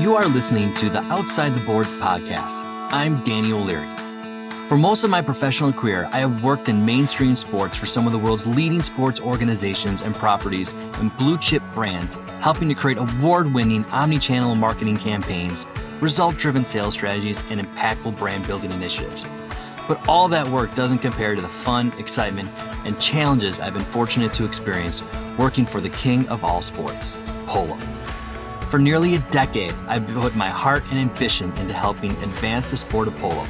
You are listening to the Outside the Boards podcast. I'm Danny O'Leary. For most of my professional career, I have worked in mainstream sports for some of the world's leading sports organizations and properties and blue-chip brands, helping to create award-winning omni-channel marketing campaigns, result-driven sales strategies, and impactful brand-building initiatives. But all that work doesn't compare to the fun, excitement, and challenges I've been fortunate to experience working for the king of all sports, polo. For nearly a decade, I've put my heart and ambition into helping advance the sport of polo.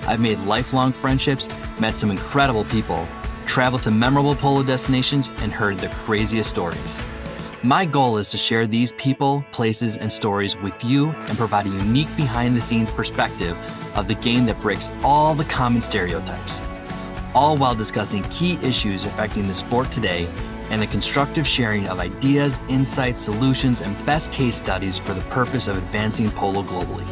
I've made lifelong friendships, met some incredible people, traveled to memorable polo destinations, and heard the craziest stories. My goal is to share these people, places, and stories with you and provide a unique behind-the-scenes perspective of the game that breaks all the common stereotypes, all while discussing key issues affecting the sport today and the constructive sharing of ideas, insights, solutions, and best case studies for the purpose of advancing polo globally.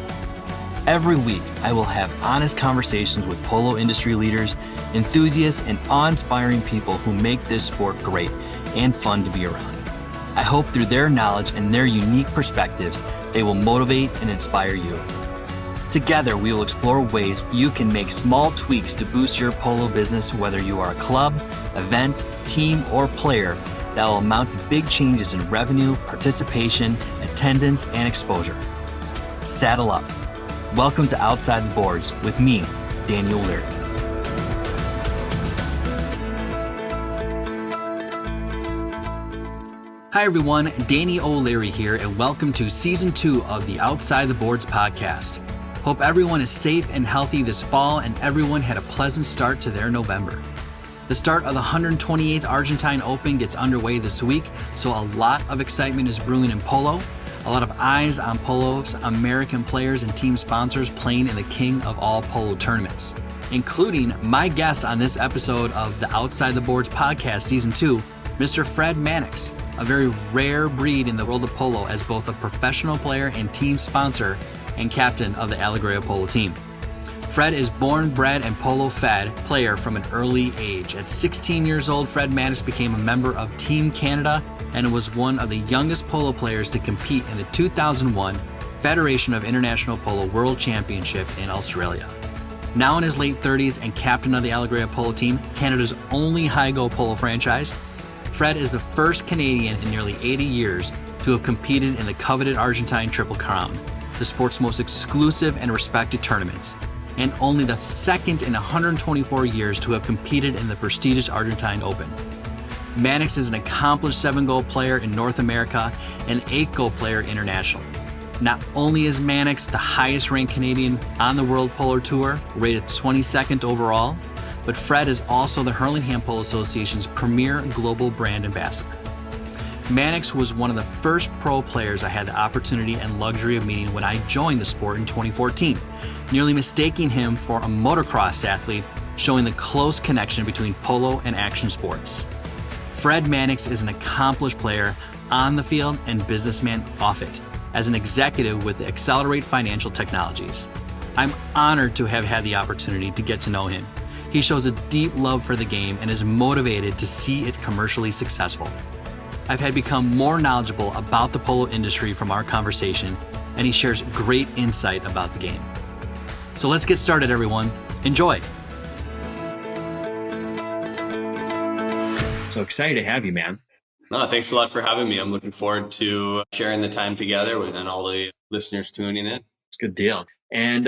Every week, I will have honest conversations with polo industry leaders, enthusiasts, and awe-inspiring people who make this sport great and fun to be around. I hope through their knowledge and their unique perspectives, they will motivate and inspire you. Together, we will explore ways you can make small tweaks to boost your polo business, whether you are a club, event, team, or player, that will amount to big changes in revenue, participation, attendance, and exposure. Saddle up. Welcome to Outside the Boards with me, Daniel O'Leary. Hi everyone, Danny O'Leary here, and welcome to Season 2 of the Outside the Boards podcast. Hope everyone is safe and healthy this fall and everyone had a pleasant start to their November. The start of the 128th Argentine Open gets underway this week, so a lot of excitement is brewing in polo. A lot of eyes on polo's American players and team sponsors playing in the king of all polo tournaments, including my guest on this episode of the Outside the Boards podcast Season 2, Mr. Fred Mannix, a very rare breed in the world of polo as both a professional player and team sponsor and captain of the Algeria Polo Team. Fred is born, bred, and polo-fed player from an early age. At 16 years old, Fred Mannix became a member of Team Canada and was one of the youngest polo players to compete in the 2001 Federation of International Polo World Championship in Australia. Now in his late 30s and captain of the Algeria Polo Team, Canada's only high-go polo franchise, Fred is the first Canadian in nearly 80 years to have competed in the coveted Argentine Triple Crown, the sport's most exclusive and respected tournaments, and only the second in 124 years to have competed in the prestigious Argentine Open. Mannix is an accomplished 7-goal player in North America and 8-goal player internationally. Not only is Mannix the highest-ranked Canadian on the World Polo Tour, rated 22nd overall, but Fred is also the Hurlingham Polo Association's premier global brand ambassador. Mannix was one of the first pro players I had the opportunity and luxury of meeting when I joined the sport in 2014, nearly mistaking him for a motocross athlete, showing the close connection between polo and action sports. Fred Mannix is an accomplished player on the field and businessman off it, as an executive with Accelerate Financial Technologies. I'm honored to have had the opportunity to get to know him. He shows a deep love for the game and is motivated to see it commercially successful. I've had become more knowledgeable about the polo industry from our conversation, and he shares great insight about the game. So let's get started, everyone. Enjoy. So excited to have you, man. No, thanks a lot for having me. I'm looking forward to sharing the time together and all the listeners tuning in. Good deal. And,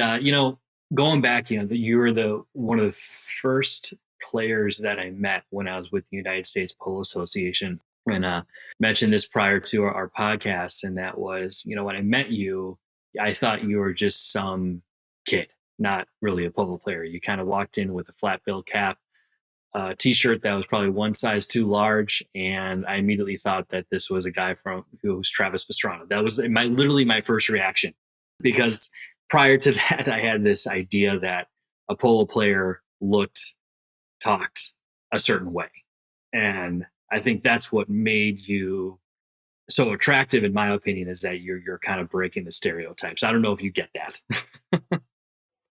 going back, you were one of the first players that I met when I was with the United States Polo Association. And mentioned this prior to our podcast, and that was, when I met you, I thought you were just some kid, not really a polo player. You kind of walked in with a flat bill cap, t-shirt that was probably one size too large, and I immediately thought that this was a guy who was Travis Pastrana. That was literally my first reaction, because prior to that, I had this idea that a polo player talked a certain way, and I think that's what made you so attractive, in my opinion, is that you're kind of breaking the stereotypes. I don't know if you get that.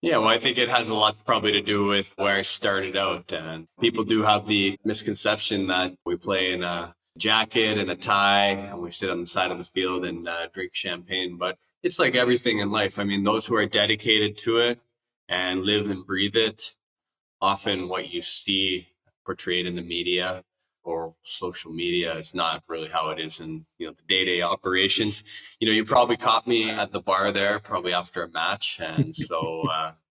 Yeah, well, I think it has a lot probably to do with where I started out. And people do have the misconception that we play in a jacket and a tie, and we sit on the side of the field and drink champagne. But it's like everything in life. I mean, those who are dedicated to it and live and breathe it, often what you see portrayed in the media or social media is not really how it is in the day-to-day operations. You probably caught me at the bar there, probably after a match, and so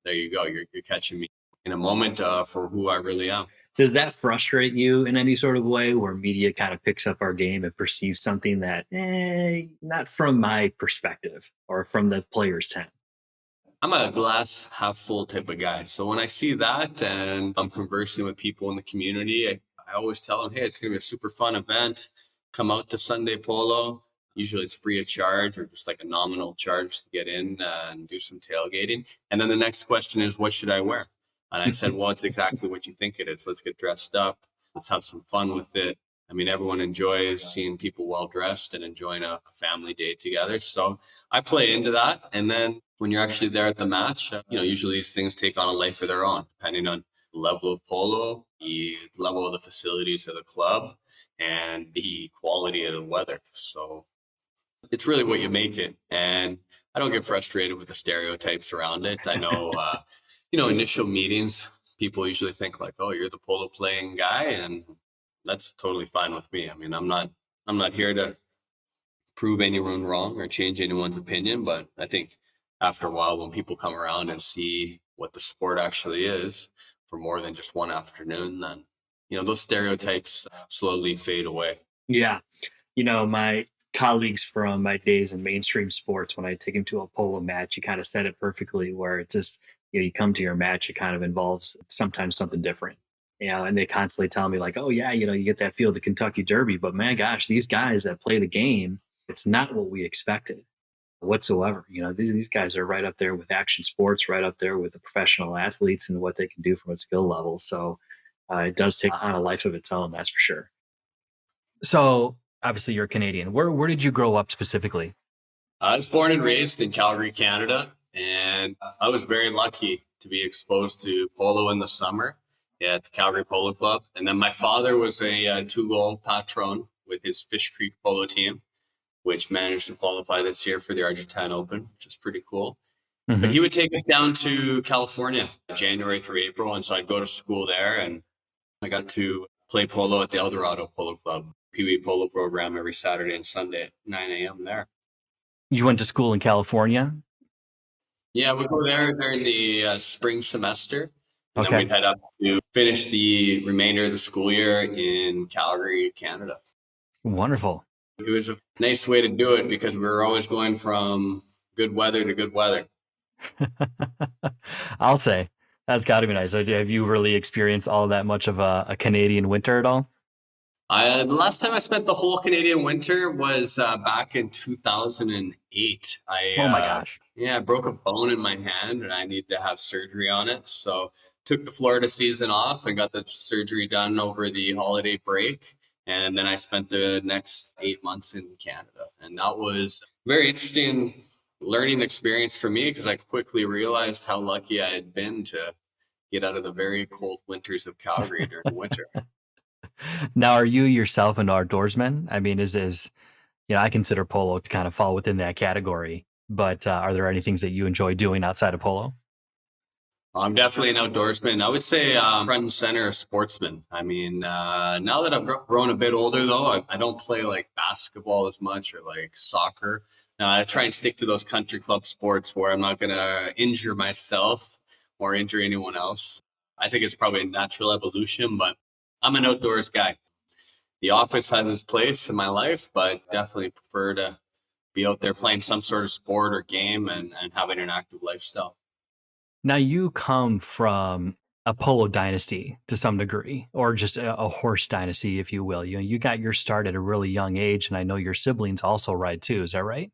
there you go. You're catching me in a moment for who I really am. Does that frustrate you in any sort of way where media kind of picks up our game and perceives something that, not from my perspective or from the player's tent? I'm a glass half full type of guy. So when I see that and I'm conversing with people in the community, I always tell them, hey, it's going to be a super fun event. Come out to Sunday Polo. Usually it's free of charge or just like a nominal charge to get in and do some tailgating. And then the next question is, what should I wear? And I said, well, it's exactly what you think it is. Let's get dressed up. Let's have some fun with it. I mean, everyone enjoys seeing people well dressed and enjoying a family day together. So I play into that. And then when you're actually there at the match, usually these things take on a life of their own, depending on the level of polo, the level of the facilities of the club, and the quality of the weather. So it's really what you make it. And I don't get frustrated with the stereotypes around it. I know, initial meetings, people usually think like, oh, you're the polo playing guy. And that's totally fine with me. I mean, I'm not here to prove anyone wrong or change anyone's opinion, but I think after a while, when people come around and see what the sport actually is for more than just one afternoon, then those stereotypes slowly fade away. Yeah. My colleagues from my days in mainstream sports, when I take them to a polo match, you kind of said it perfectly, where it just, you come to your match, it kind of involves sometimes something different. And they constantly tell me like, oh yeah, you get that feel of the Kentucky Derby, but man, gosh, these guys that play the game, it's not what we expected whatsoever. These guys are right up there with action sports, right up there with the professional athletes and what they can do from a skill level. So it does take on a life of its own, that's for sure. So obviously you're Canadian. Where did you grow up specifically? I was born and raised in Calgary, Canada, and I was very lucky to be exposed to polo in the summer at the Calgary Polo Club. And then my father was a two-goal patron with his Fish Creek Polo Team, which managed to qualify this year for the Argentine Open, which is pretty cool. Mm-hmm. But he would take us down to California, January through April. And so I'd go to school there, and I got to play polo at the El Dorado Polo Club, Pee Wee Polo program every Saturday and Sunday at 9 a.m. there. You went to school in California? Yeah, we go there during the spring semester. And then we'd head up to finish the remainder of the school year in Calgary, Canada. Wonderful. It was a nice way to do it because we were always going from good weather to good weather. I'll say that's got to be nice. Have you really experienced all that much of a Canadian winter at all? The last time I spent the whole Canadian winter was back in 2008. Oh my gosh. I broke a bone in my hand and I needed to have surgery on it. So took the Florida season off and got the surgery done over the holiday break. And then I spent the next 8 months in Canada. And that was a very interesting learning experience for me because I quickly realized how lucky I had been to get out of the very cold winters of Calgary during the winter. Now, are you yourself an outdoorsman? I mean, I consider polo to kind of fall within that category, but are there any things that you enjoy doing outside of polo? I'm definitely an outdoorsman. I would say front and center a sportsman. I mean, now that I've grown a bit older, though, I don't play like basketball as much or like soccer. I try and stick to those country club sports where I'm not going to injure myself or injure anyone else. I think it's probably a natural evolution, but I'm an outdoors guy. The office has its place in my life, but definitely prefer to be out there playing some sort of sport or game and having an active lifestyle. Now, you come from a polo dynasty to some degree, or just a horse dynasty, if you will. You got your start at a really young age, and I know your siblings also ride too. Is that right?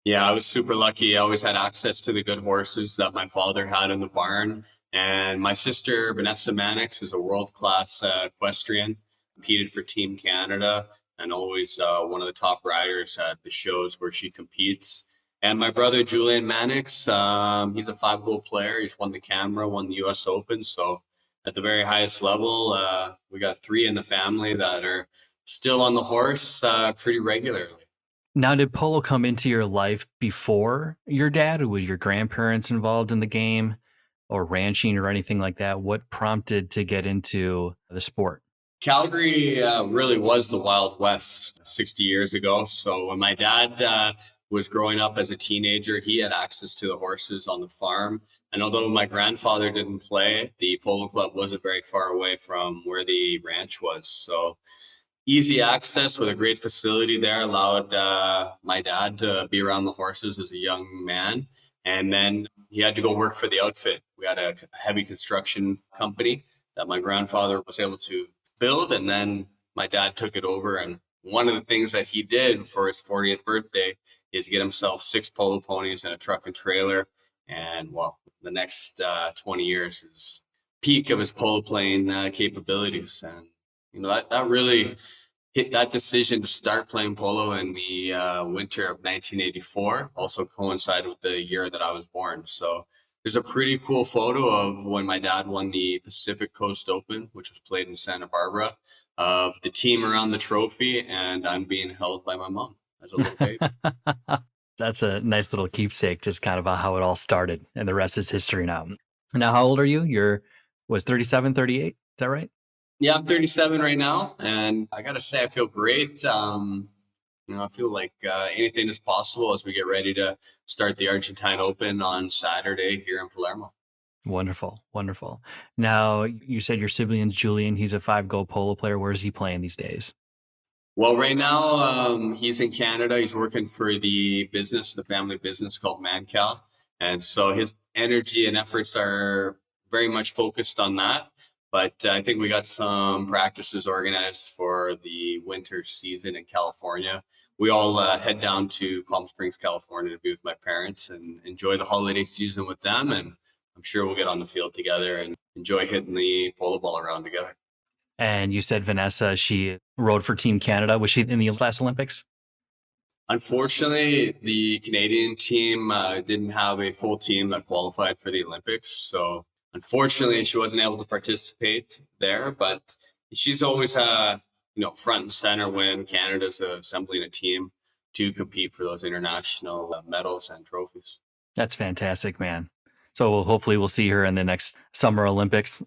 Yeah, I was super lucky. I always had access to the good horses that my father had in the barn. And my sister, Vanessa Mannix, is a world-class equestrian, competed for Team Canada, and always one of the top riders at the shows where she competes. And my brother, Julian Mannix, he's a 5-goal player. He's won the camera, won the U.S. Open. So at the very highest level, we got 3 in the family that are still on the horse pretty regularly. Now, did polo come into your life before your dad, or were your grandparents involved in the game or ranching or anything like that? What prompted to get into the sport? Calgary really was the Wild West 60 years ago. So when my dad was growing up as a teenager, he had access to the horses on the farm. And although my grandfather didn't play, the polo club wasn't very far away from where the ranch was. So easy access with a great facility there allowed my dad to be around the horses as a young man. And then he had to go work for the outfit. We had a heavy construction company that my grandfather was able to build. And then my dad took it over. And one of the things that he did for his 40th birthday is get himself 6 polo ponies and a truck and trailer. And well, the next 20 years is peak of his polo playing capabilities. And that really hit that decision to start playing polo in the winter of 1984 also coincided with the year that I was born. So there's a pretty cool photo of when my dad won the Pacific Coast Open, which was played in Santa Barbara, of the team around the trophy, and I'm being held by my mom as a little baby. That's a nice little keepsake, just kind of how it all started, and the rest is history now. Now, how old are you? Was 37, 38? Is that right? Yeah, I'm 37 right now, and I gotta say I feel great. I feel like anything is possible as we get ready to start the Argentine Open on Saturday here in Palermo. Wonderful, wonderful. Now, you said your sibling's Julian. He's a 5-Go polo player. Where is he playing these days? Well, right now he's in Canada. He's working for the family business called Mancal, and so his energy and efforts are very much focused on that. But I think we got some practices organized for the winter season in California. We all head down to Palm Springs, California to be with my parents and enjoy the holiday season with them. And I'm sure we'll get on the field together and enjoy hitting the polo ball around together. And you said Vanessa, she rode for Team Canada. Was she in the last Olympics? Unfortunately, the Canadian team didn't have a full team that qualified for the Olympics. So unfortunately, she wasn't able to participate there, but she's always, front and center when Canada's assembling a team to compete for those international medals and trophies. That's fantastic, man. So hopefully we'll see her in the next Summer Olympics,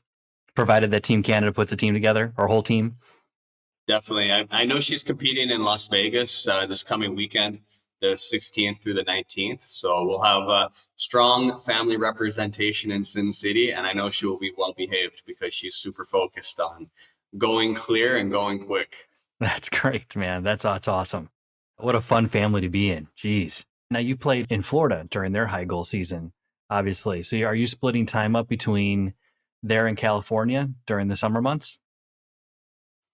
provided that Team Canada puts a team together, our whole team. Definitely. I know she's competing in Las Vegas this coming weekend, the 16th through the 19th. So we'll have a strong family representation in Sin City. And I know she will be well behaved because she's super focused on going clear and going quick. That's great, man. That's awesome. What a fun family to be in. Jeez. Now, you played in Florida during their high goal season, obviously. So are you splitting time up between there and California during the summer months?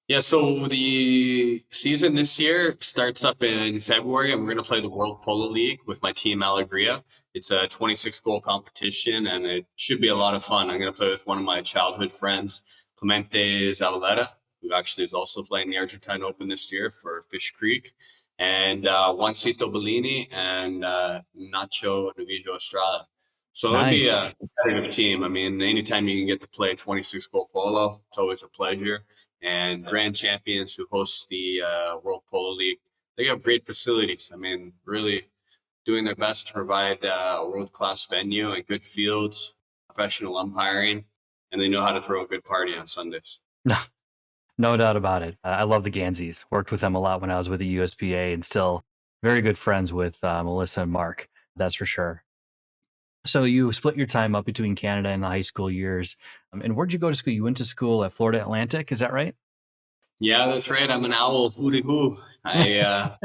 Yeah, so the season this year starts up in February, and we're going to play the World Polo League with my team, Algeria. It's a 26-goal competition, and it should be a lot of fun. I'm going to play with one of my childhood friends, Clemente Zavaleta, who actually is also playing the Argentine Open this year for Fish Creek, and Juancito Bellini and Nacho Novillo Estrada. So it'll be a competitive team. I mean, anytime you can get to play 26-goal polo, it's always a pleasure. And grand champions who host the World Polo League, they have great facilities. I mean, really doing their best to provide a world-class venue and good fields, professional umpiring, and they know how to throw a good party on Sundays. No doubt about it. I love the Ganseys. Worked with them a lot when I was with the USPA, and still very good friends with Melissa and Mark. That's for sure. So you split your time up between Canada and the high school years. And where'd you go to school? You went to school at Florida Atlantic. Is that right? Yeah, that's right. I'm an owl. Hooty hoo. I'm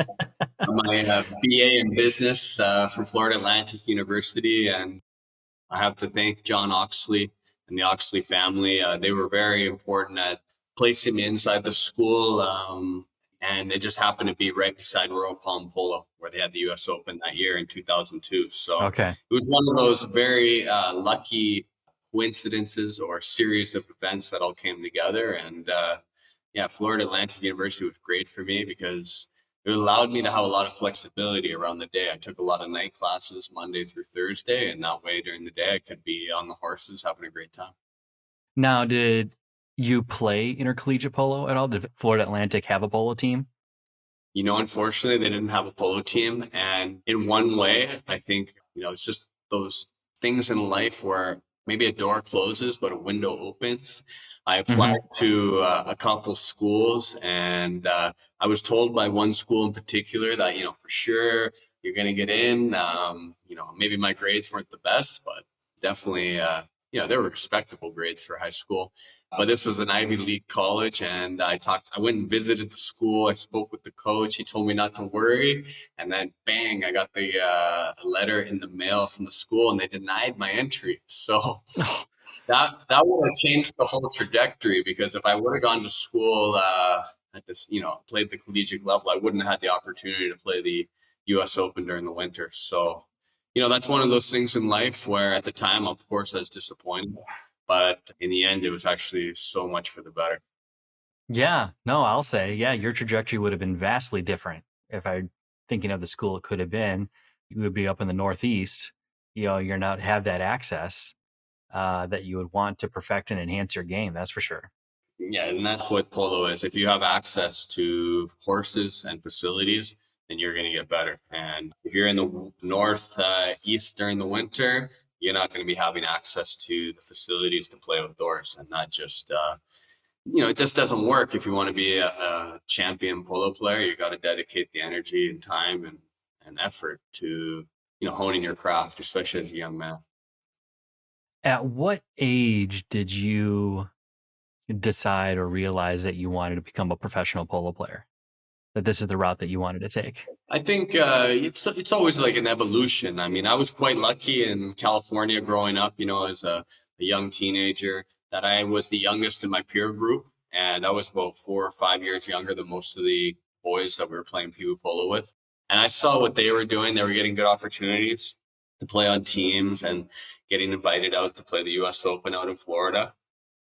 my BA in business from Florida Atlantic University, and I have to thank John Oxley and the Oxley family. They were very important at placing me inside the school, and it just happened to be right beside Royal Palm Polo, where they had the U.S. Open that year in 2002. So Okay. it was one of those very lucky coincidences or series of events that all came together. And Florida Atlantic University was great for me because it allowed me to have a lot of flexibility around the day. I took a lot of night classes Monday through Thursday, and that way during the day I could be on the horses having a great time. Now, did you play intercollegiate polo at all? Did Florida Atlantic have a polo team? Unfortunately, they didn't have a polo team. And in one way, I think, it's just those things in life where maybe a door closes, but a window opens. I applied to a couple schools, and I was told by one school in particular that, for sure you're going to get in. Maybe my grades weren't the best, but definitely, they were respectable grades for high school. But this was an Ivy League college, and I went and visited the school. I spoke with the coach. He told me not to worry. And then bang, I got the letter in the mail from the school, and they denied my entry. So that would have changed the whole trajectory, because if I would have gone to school at this, played the collegiate level, I wouldn't have had the opportunity to play the US Open during the winter. So, that's one of those things in life where at the time, of course, I was disappointed. But in the end, it was actually so much for the better. Yeah, no, I'll say, yeah, your trajectory would have been vastly different. If I thinking of the school it could have been, you would be up in the Northeast. You're not have that access that you would want to perfect and enhance your game. That's for sure. Yeah, and that's what polo is. If you have access to horses and facilities, then you're going to get better. And if you're in the north east during the winter, you're not going to be having access to the facilities to play outdoors. And that just, it just doesn't work. If you want to be a champion polo player, you got to dedicate the energy and time and effort to, honing your craft, especially as a young man. At what age did you decide or realize that you wanted to become a professional polo player? That this is the route that you wanted to take? I think it's always like an evolution. I mean, I was quite lucky in California growing up, as a young teenager, that I was the youngest in my peer group. And I was about 4 or 5 years younger than most of the boys that we were playing Pee Wee Polo with. And I saw what they were doing. They were getting good opportunities to play on teams and getting invited out to play the US Open out in Florida,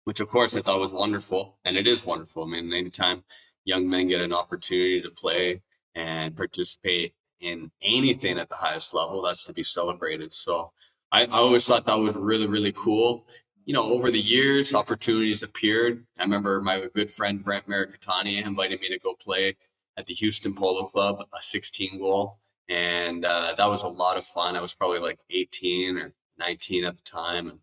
which of course I thought was wonderful. And it is wonderful. I mean, anytime young men get an opportunity to play and participate in anything at the highest level, that's to be celebrated. So I always thought that was really, really cool. Over the years, opportunities appeared. I remember my good friend Brent Maricatani invited me to go play at the Houston Polo Club, a 16 goal. And that was a lot of fun. I was probably like 18 or 19 at the time. And,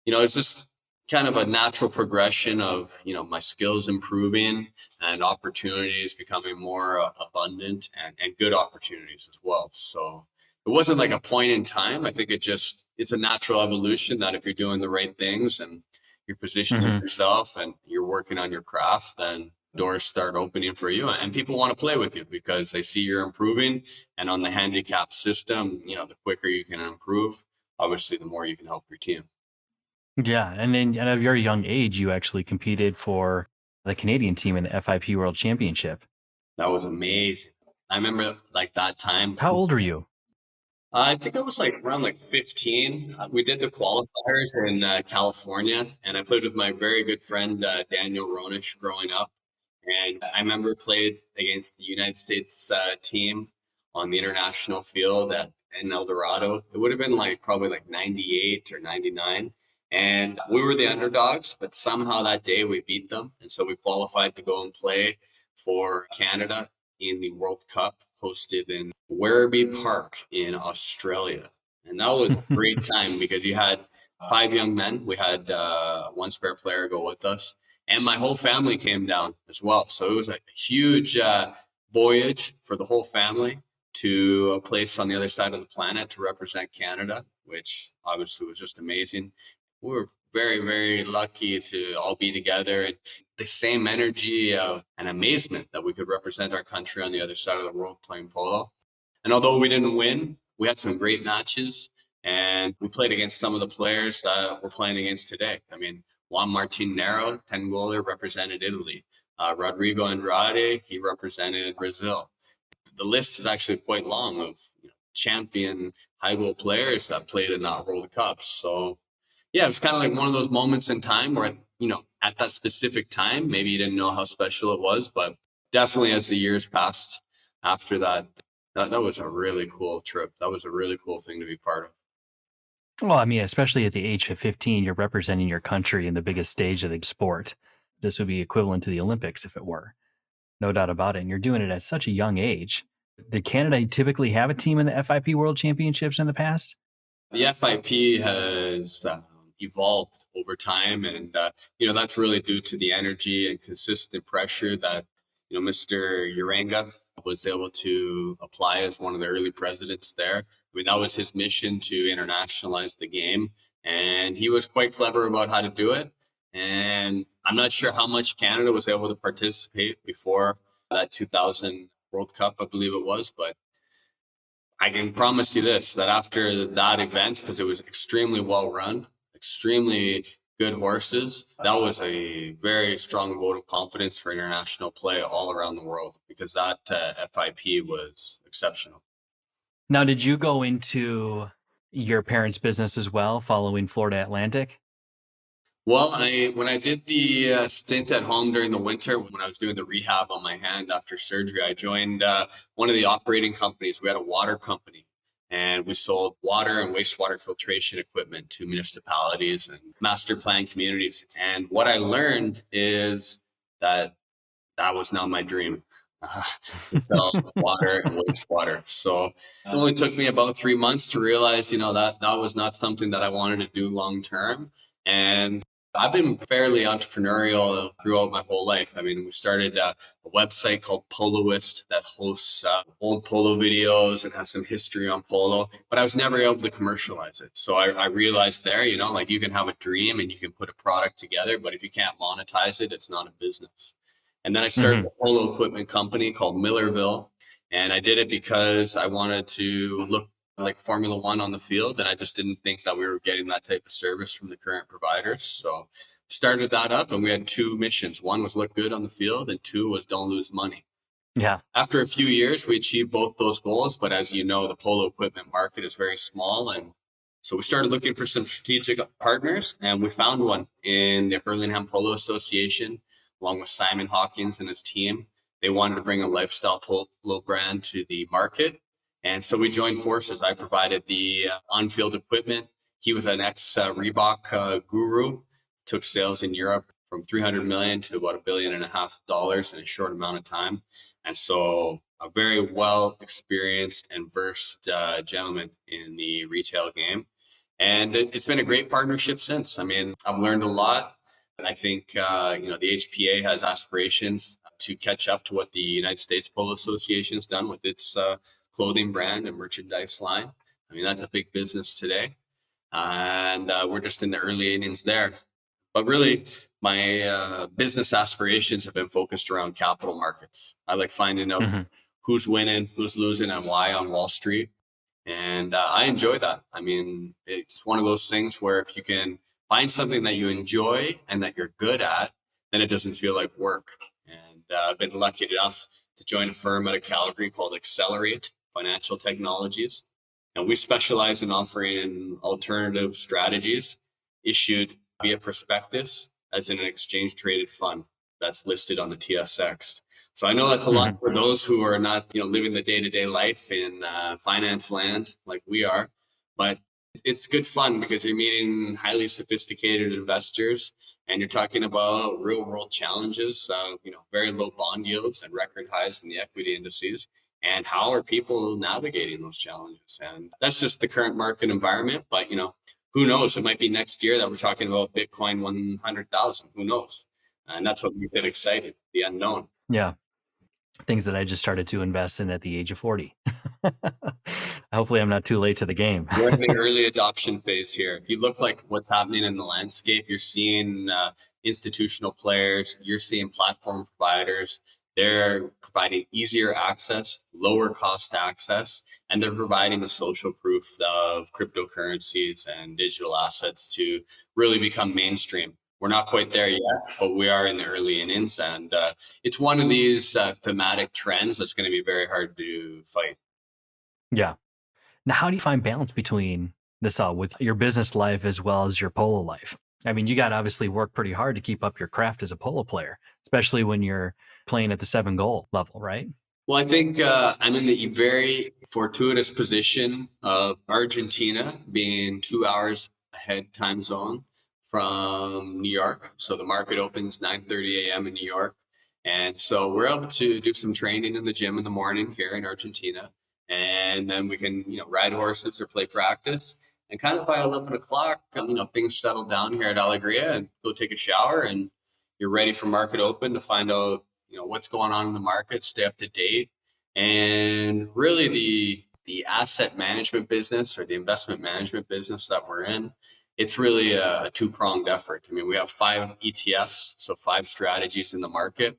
it's just kind of a natural progression of, my skills improving and opportunities becoming more abundant and good opportunities as well. So it wasn't like a point in time. I think it's a natural evolution that if you're doing the right things and you're positioning yourself and you're working on your craft, then doors start opening for you and people want to play with you because they see you're improving. And on the handicap system, the quicker you can improve, obviously the more you can help your team. Yeah, and then at a very young age, you actually competed for the Canadian team in the FIP World Championship. That was amazing. I remember like that time. How old were you? I think I was like around like 15. We did the qualifiers in California, and I played with my very good friend Daniel Ronish growing up. And I remember played against the United States team on the international field in El Dorado. It would have been like probably like 98 or 99. And we were the underdogs, but somehow that day we beat them. And so we qualified to go and play for Canada in the World Cup hosted in Werribee Park in Australia. And that was a great time because you had 5 young men. We had one spare player go with us. And my whole family came down as well. So it was a huge voyage for the whole family to a place on the other side of the planet to represent Canada, which obviously was just amazing. We were very, very lucky to all be together and the same energy and amazement that we could represent our country on the other side of the world playing polo. And although we didn't win, we had some great matches and we played against some of the players that we're playing against today. I mean, Juan Martin Nero, 10-goaler, represented Italy. Rodrigo Andrade, he represented Brazil. The list is actually quite long of champion high goal players that played in that World Cup. So yeah, it was kind of like one of those moments in time where, at that specific time, maybe you didn't know how special it was, but definitely as the years passed after that, that was a really cool trip. That was a really cool thing to be part of. Well, I mean, especially at the age of 15, you're representing your country in the biggest stage of the sport. this would be equivalent to the Olympics if it were. No doubt about it. And you're doing it at such a young age. Did Canada typically have a team in the FIP World Championships in the past? The FIP has evolved over time, and that's really due to the energy and consistent pressure that Mr. Uranga was able to apply as one of the early presidents there. I mean, that was his mission to internationalize the game, and he was quite clever about how to do it. And I'm not sure how much Canada was able to participate before that 2000 World Cup, I believe it was, but I can promise you this, that after that event, because it was extremely well run, extremely good horses, that was a very strong vote of confidence for international play all around the world, because that FIP was exceptional. Now, did you go into your parents' business as well, following Florida Atlantic? Well, when I did the stint at home during the winter, when I was doing the rehab on my hand after surgery, I joined one of the operating companies. We had a water company, and we sold water and wastewater filtration equipment to municipalities and master plan communities. And what I learned is that was not my dream. To sell water and wastewater. So it only took me about 3 months to realize, that was not something that I wanted to do long term. And I've been fairly entrepreneurial throughout my whole life. I mean, we started a website called Poloist that hosts old polo videos and has some history on polo, but I was never able to commercialize it. So I realized there, like you can have a dream and you can put a product together, but if you can't monetize it, it's not a business. And then I started a polo equipment company called Millerville, and I did it because I wanted to look like Formula One on the field, and I just didn't think that we were getting that type of service from the current providers. So started that up, and we had two missions. One was look good on the field, and two was don't lose money. Yeah. After a few years, we achieved both those goals, but as you know, the polo equipment market is very small, and so we started looking for some strategic partners, and we found one in the Hurlingham Polo Association, along with Simon Hawkins and his team. They wanted to bring a lifestyle polo brand to the market. And so we joined forces. I provided the on-field equipment. He was an ex-Reebok guru, took sales in Europe from 300 million to about $1.5 billion in a short amount of time. And so a very well experienced and versed gentleman in the retail game. And it's been a great partnership since. I mean, I've learned a lot. I think, the HPA has aspirations to catch up to what the United States Polo Association has done with its clothing brand and merchandise line. I mean, that's a big business today. And we're just in the early innings there. But really, my business aspirations have been focused around capital markets. I like finding out who's winning, who's losing, and why on Wall Street. And I enjoy that. I mean, it's one of those things where if you can find something that you enjoy and that you're good at, then it doesn't feel like work. And I've been lucky enough to join a firm out of Calgary called Accelerate Financial Technologies. And we specialize in offering alternative strategies issued via prospectus as in an exchange traded fund that's listed on the TSX. So I know that's a lot for those who are not, living the day-to-day life in finance land like we are, but it's good fun because you're meeting highly sophisticated investors and you're talking about real world challenges, very low bond yields and record highs in the equity indices. And how are people navigating those challenges? And that's just the current market environment. But, who knows? It might be next year that we're talking about Bitcoin 100,000. Who knows? And that's what makes it exciting, the unknown. Yeah. Things that I just started to invest in at the age of 40. Hopefully I'm not too late to the game. We're in the early adoption phase here. If you look like what's happening in the landscape, you're seeing institutional players, you're seeing platform providers. They're providing easier access, lower cost access, and they're providing the social proof of cryptocurrencies and digital assets to really become mainstream. We're not quite there yet, but we are in the early innings. And it's one of these thematic trends that's going to be very hard to fight. Yeah. Now, how do you find balance between this all with your business life as well as your polo life? I mean, you got to obviously work pretty hard to keep up your craft as a polo player, especially when you're playing at the 7-goal level, right? Well, I think I'm in the very fortuitous position of Argentina being 2 hours ahead time zone from New York. So the market opens 9:30 a.m. in New York. And so we're able to do some training in the gym in the morning here in Argentina. And then we can, ride horses or play practice. And kind of by 11 o'clock, things settle down here at Alegria and go take a shower and you're ready for market open to find out, what's going on in the market, stay up to date. And really the asset management business or the investment management business that we're in, it's really a two-pronged effort. I mean, we have 5 ETFs, so 5 strategies in the market.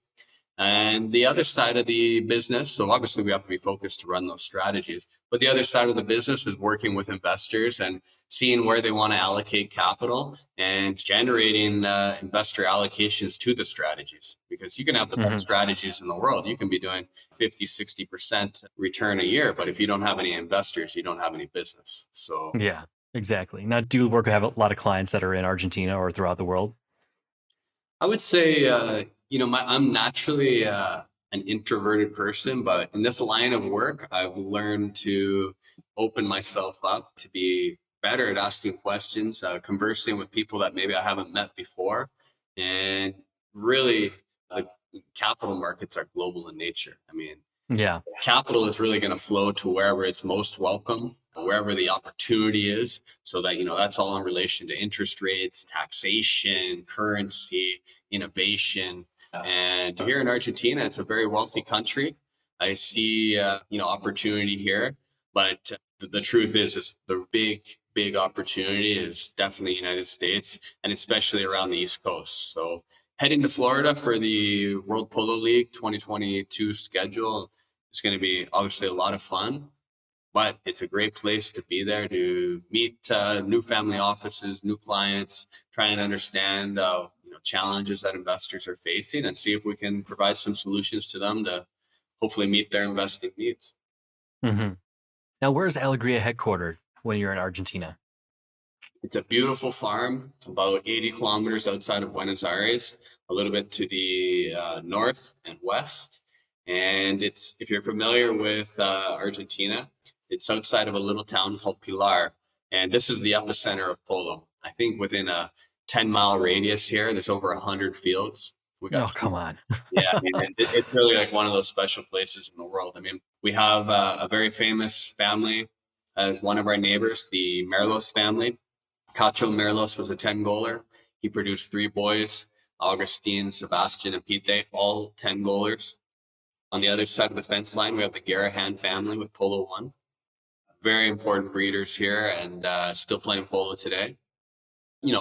And the other side of the business, so obviously we have to be focused to run those strategies, but the other side of the business is working with investors and seeing where they want to allocate capital and generating investor allocations to the strategies. Because you can have the best strategies in the world. You can be doing 50, 60% return a year, but if you don't have any investors, you don't have any business. So Yeah, exactly. Now, do you work with have a lot of clients that are in Argentina or throughout the world? I would say, I'm naturally an introverted person, but in this line of work, I've learned to open myself up to be better at asking questions, conversing with people that maybe I haven't met before. And really, the capital markets are global in nature. I mean, Yeah. capital is really going to flow to wherever it's most welcome, wherever the opportunity is. So that, that's all in relation to interest rates, taxation, currency, innovation. And here in Argentina, it's a very wealthy country. I see, opportunity here, but the truth is the big opportunity is definitely the United States and especially around the East Coast. So heading to Florida for the World Polo League 2022 schedule is going to be obviously a lot of fun, but it's a great place to be there to meet new family offices, new clients, try and understand challenges that investors are facing and see if we can provide some solutions to them to hopefully meet their investing needs. Mm-hmm. Now, where's Alegria headquartered when you're in Argentina? It's a beautiful farm, about 80 kilometers outside of Buenos Aires, a little bit to the north and west. And if you're familiar with Argentina, it's outside of a little town called Pilar. And this is the epicenter of polo. I think within a 10-mile radius here, there's over 100 fields. We got Come on. Yeah, I mean, it's really like one of those special places in the world. I mean, we have a very famous family as one of our neighbors, the Merlos family. Cacho Merlos was a 10-goaler. He produced 3 boys, Augustine, Sebastian, and Pete, all 10-goalers. On the other side of the fence line, we have the Garahan family with Polo 1. Very important breeders here and still playing polo today.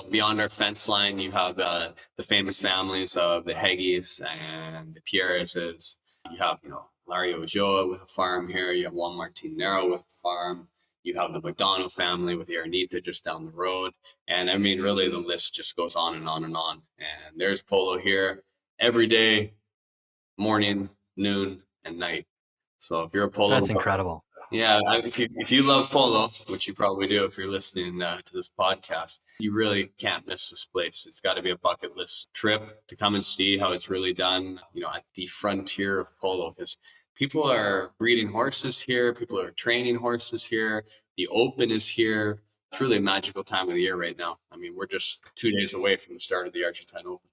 Beyond our fence line, you have the famous families of the Heggies and the Pierreses. You have, Larry Ojoa with a farm here. You have Juan Martin Nero with a farm. You have the McDonough family with Aranita just down the road. And I mean, really, the list just goes on and on and on. And there's polo here every day, morning, noon, and night. So if you're a polo, That's incredible. Yeah, if you love polo, which you probably do if you're listening to this podcast, you really can't miss this place. It's got to be a bucket list trip to come and see how it's really done, at the frontier of polo, because people are breeding horses here, people are training horses here, the Open is here. Truly a magical time of the year right now. I mean, we're just 2 days away from the start of the Argentine Open.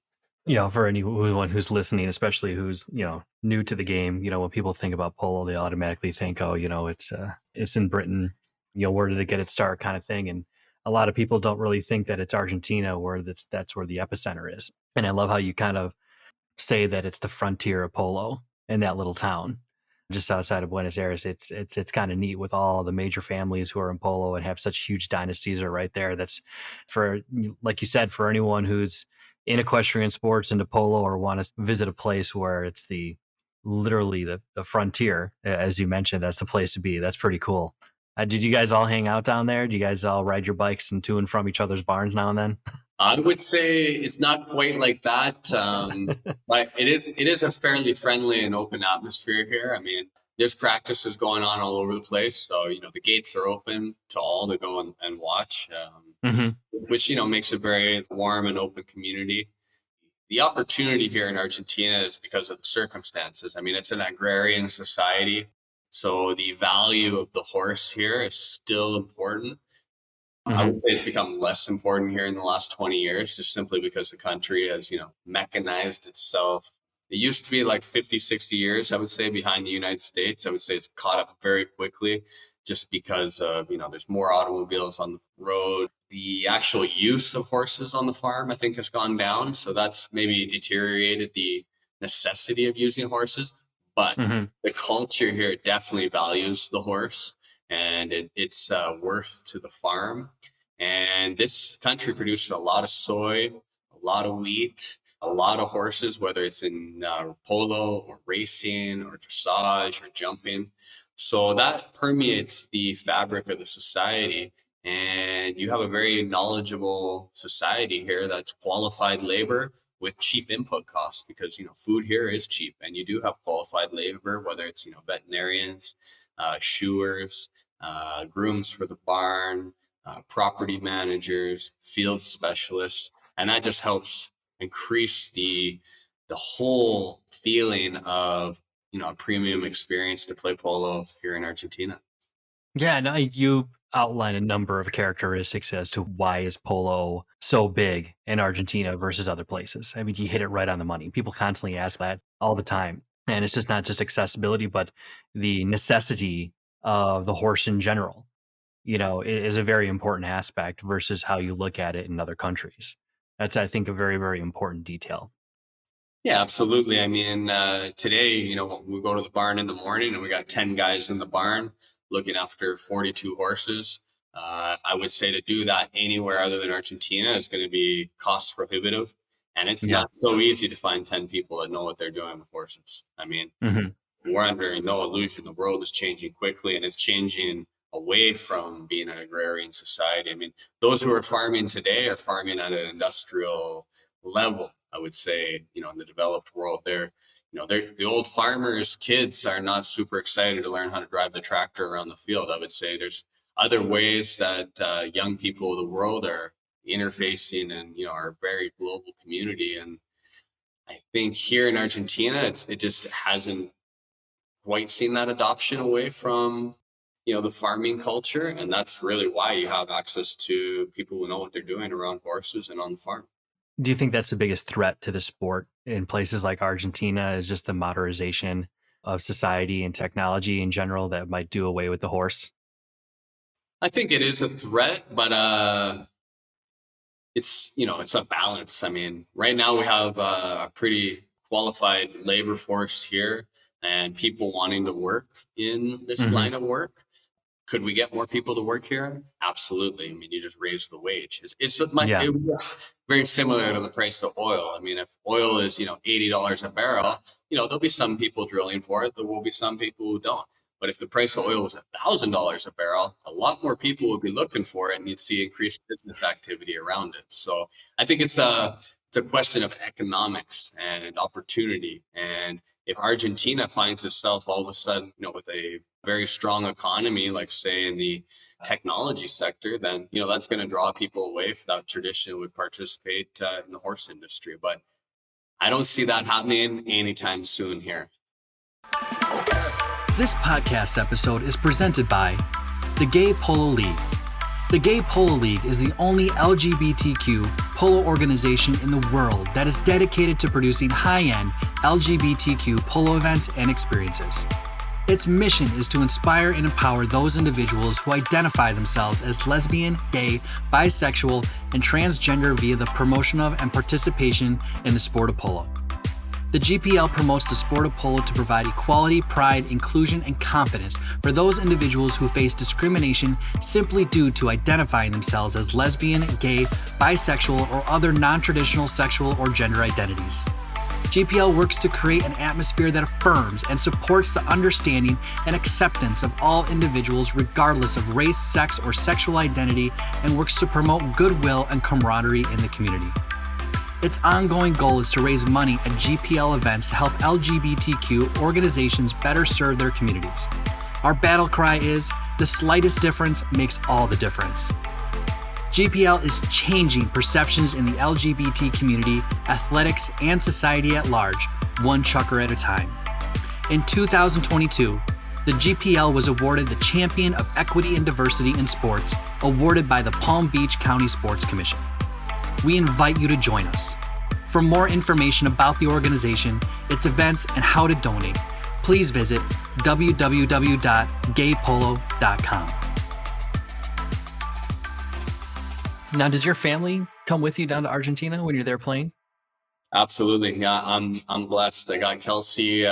For anyone who's listening, especially who's, new to the game, when people think about polo, they automatically think, oh, it's in Britain, where did it get its start kind of thing. And a lot of people don't really think that it's Argentina where that's where the epicenter is. And I love how you kind of say that it's the frontier of polo in that little town just outside of Buenos Aires. It's kind of neat with all the major families who are in polo and have such huge dynasties are right there. That's for, like you said, for anyone who's in equestrian sports into polo or want to visit a place where it's literally the frontier, as you mentioned, that's the place to be. That's pretty cool. Did you guys all hang out down there? Do you guys all ride your bikes and to and from each other's barns now and then? I would say it's not quite like that, but it is a fairly friendly and open atmosphere here. I mean, there's practices going on all over the place, so the gates are open to all to go and watch, which makes a very warm and open community. The opportunity here in Argentina is because of the circumstances. I mean, it's an agrarian society, so the value of the horse here is still important. I would say it's become less important here in the last 20 years, just simply because the country has, mechanized itself. It used to be like 50, 60 years, I would say, behind the United States. I would say it's caught up very quickly just because of, there's more automobiles on the road. The actual use of horses on the farm, I think, has gone down. So that's maybe deteriorated the necessity of using horses. But the culture here definitely values the horse, and it's worth to the farm. And this country produces a lot of soy, a lot of wheat, a lot of horses, whether it's in polo or racing or dressage or jumping. So that permeates the fabric of the society. And you have a very knowledgeable society here that's qualified labor with cheap input costs, because, food here is cheap, and you do have qualified labor, whether it's, veterinarians, shoers, grooms for the barn, property managers, field specialists, and that just helps increase the whole feeling of a premium experience to play polo here in Argentina. Yeah, no, you outline a number of characteristics as to why is polo so big in Argentina versus other places. I mean, you hit it right on the money. People constantly ask that all the time. And it's just not just accessibility, but the necessity of the horse in general, is a very important aspect versus how you look at it in other countries. That's, I think, a very, very important detail. Yeah, absolutely. I mean, today, we go to the barn in the morning and we got 10 guys in the barn looking after 42 horses. I would say to do that anywhere other than Argentina is going to be cost prohibitive. And it's not so easy to find 10 people that know what they're doing with horses. I mean, we're under no illusion. The world is changing quickly, and it's changing away from being an agrarian society. I mean, those who are farming today are farming at an industrial level. I would say, in the developed world, the old farmers' kids are not super excited to learn how to drive the tractor around the field. I would say there's other ways that young people of the world are interfacing in, our very global community. And I think here in Argentina, it just hasn't quite seen that adoption away from, the farming culture. And that's really why you have access to people who know what they're doing around horses and on the farm. Do you think that's the biggest threat to the sport in places like Argentina, is just the modernization of society and technology in general that might do away with the horse? I think it is a threat, but it's a balance. I mean, right now we have a pretty qualified labor force here and people wanting to work in this line of work. Could we get more people to work here? Absolutely. I mean, you just raise the wage. It works very similar to the price of oil. I mean, if oil is, $80 a barrel, there'll be some people drilling for it. There will be some people who don't. But if the price of oil was $1,000 a barrel, a lot more people would be looking for it, and you'd see increased business activity around it. So I think it's a question of economics and opportunity. And if Argentina finds itself all of a sudden, with a very strong economy, like say in the technology sector, then, that's going to draw people away from that tradition would participate in the horse industry. But I don't see that happening anytime soon here. This podcast episode is presented by the Gay Polo League. The Gay Polo League is the only LGBTQ polo organization in the world that is dedicated to producing high-end LGBTQ polo events and experiences. Its mission is to inspire and empower those individuals who identify themselves as lesbian, gay, bisexual, and transgender via the promotion of and participation in the sport of polo. The GPL promotes the sport of polo to provide equality, pride, inclusion, and confidence for those individuals who face discrimination simply due to identifying themselves as lesbian, gay, bisexual, or other non-traditional sexual or gender identities. GPL works to create an atmosphere that affirms and supports the understanding and acceptance of all individuals regardless of race, sex, or sexual identity, and works to promote goodwill and camaraderie in the community. Its ongoing goal is to raise money at GPL events to help LGBTQ organizations better serve their communities. Our battle cry is, the slightest difference makes all the difference. GPL is changing perceptions in the LGBT community, athletics, and society at large, one chukker at a time. In 2022, The GPL was awarded the Champion of Equity and Diversity in Sports, awarded by the Palm Beach County Sports Commission. We invite you to join us. For more information about the organization, its events, and how to donate, please visit www.gaypolo.com. Now, does your family come with you down to Argentina when you're there playing? Absolutely. Yeah, I'm blessed. I got Kelsey,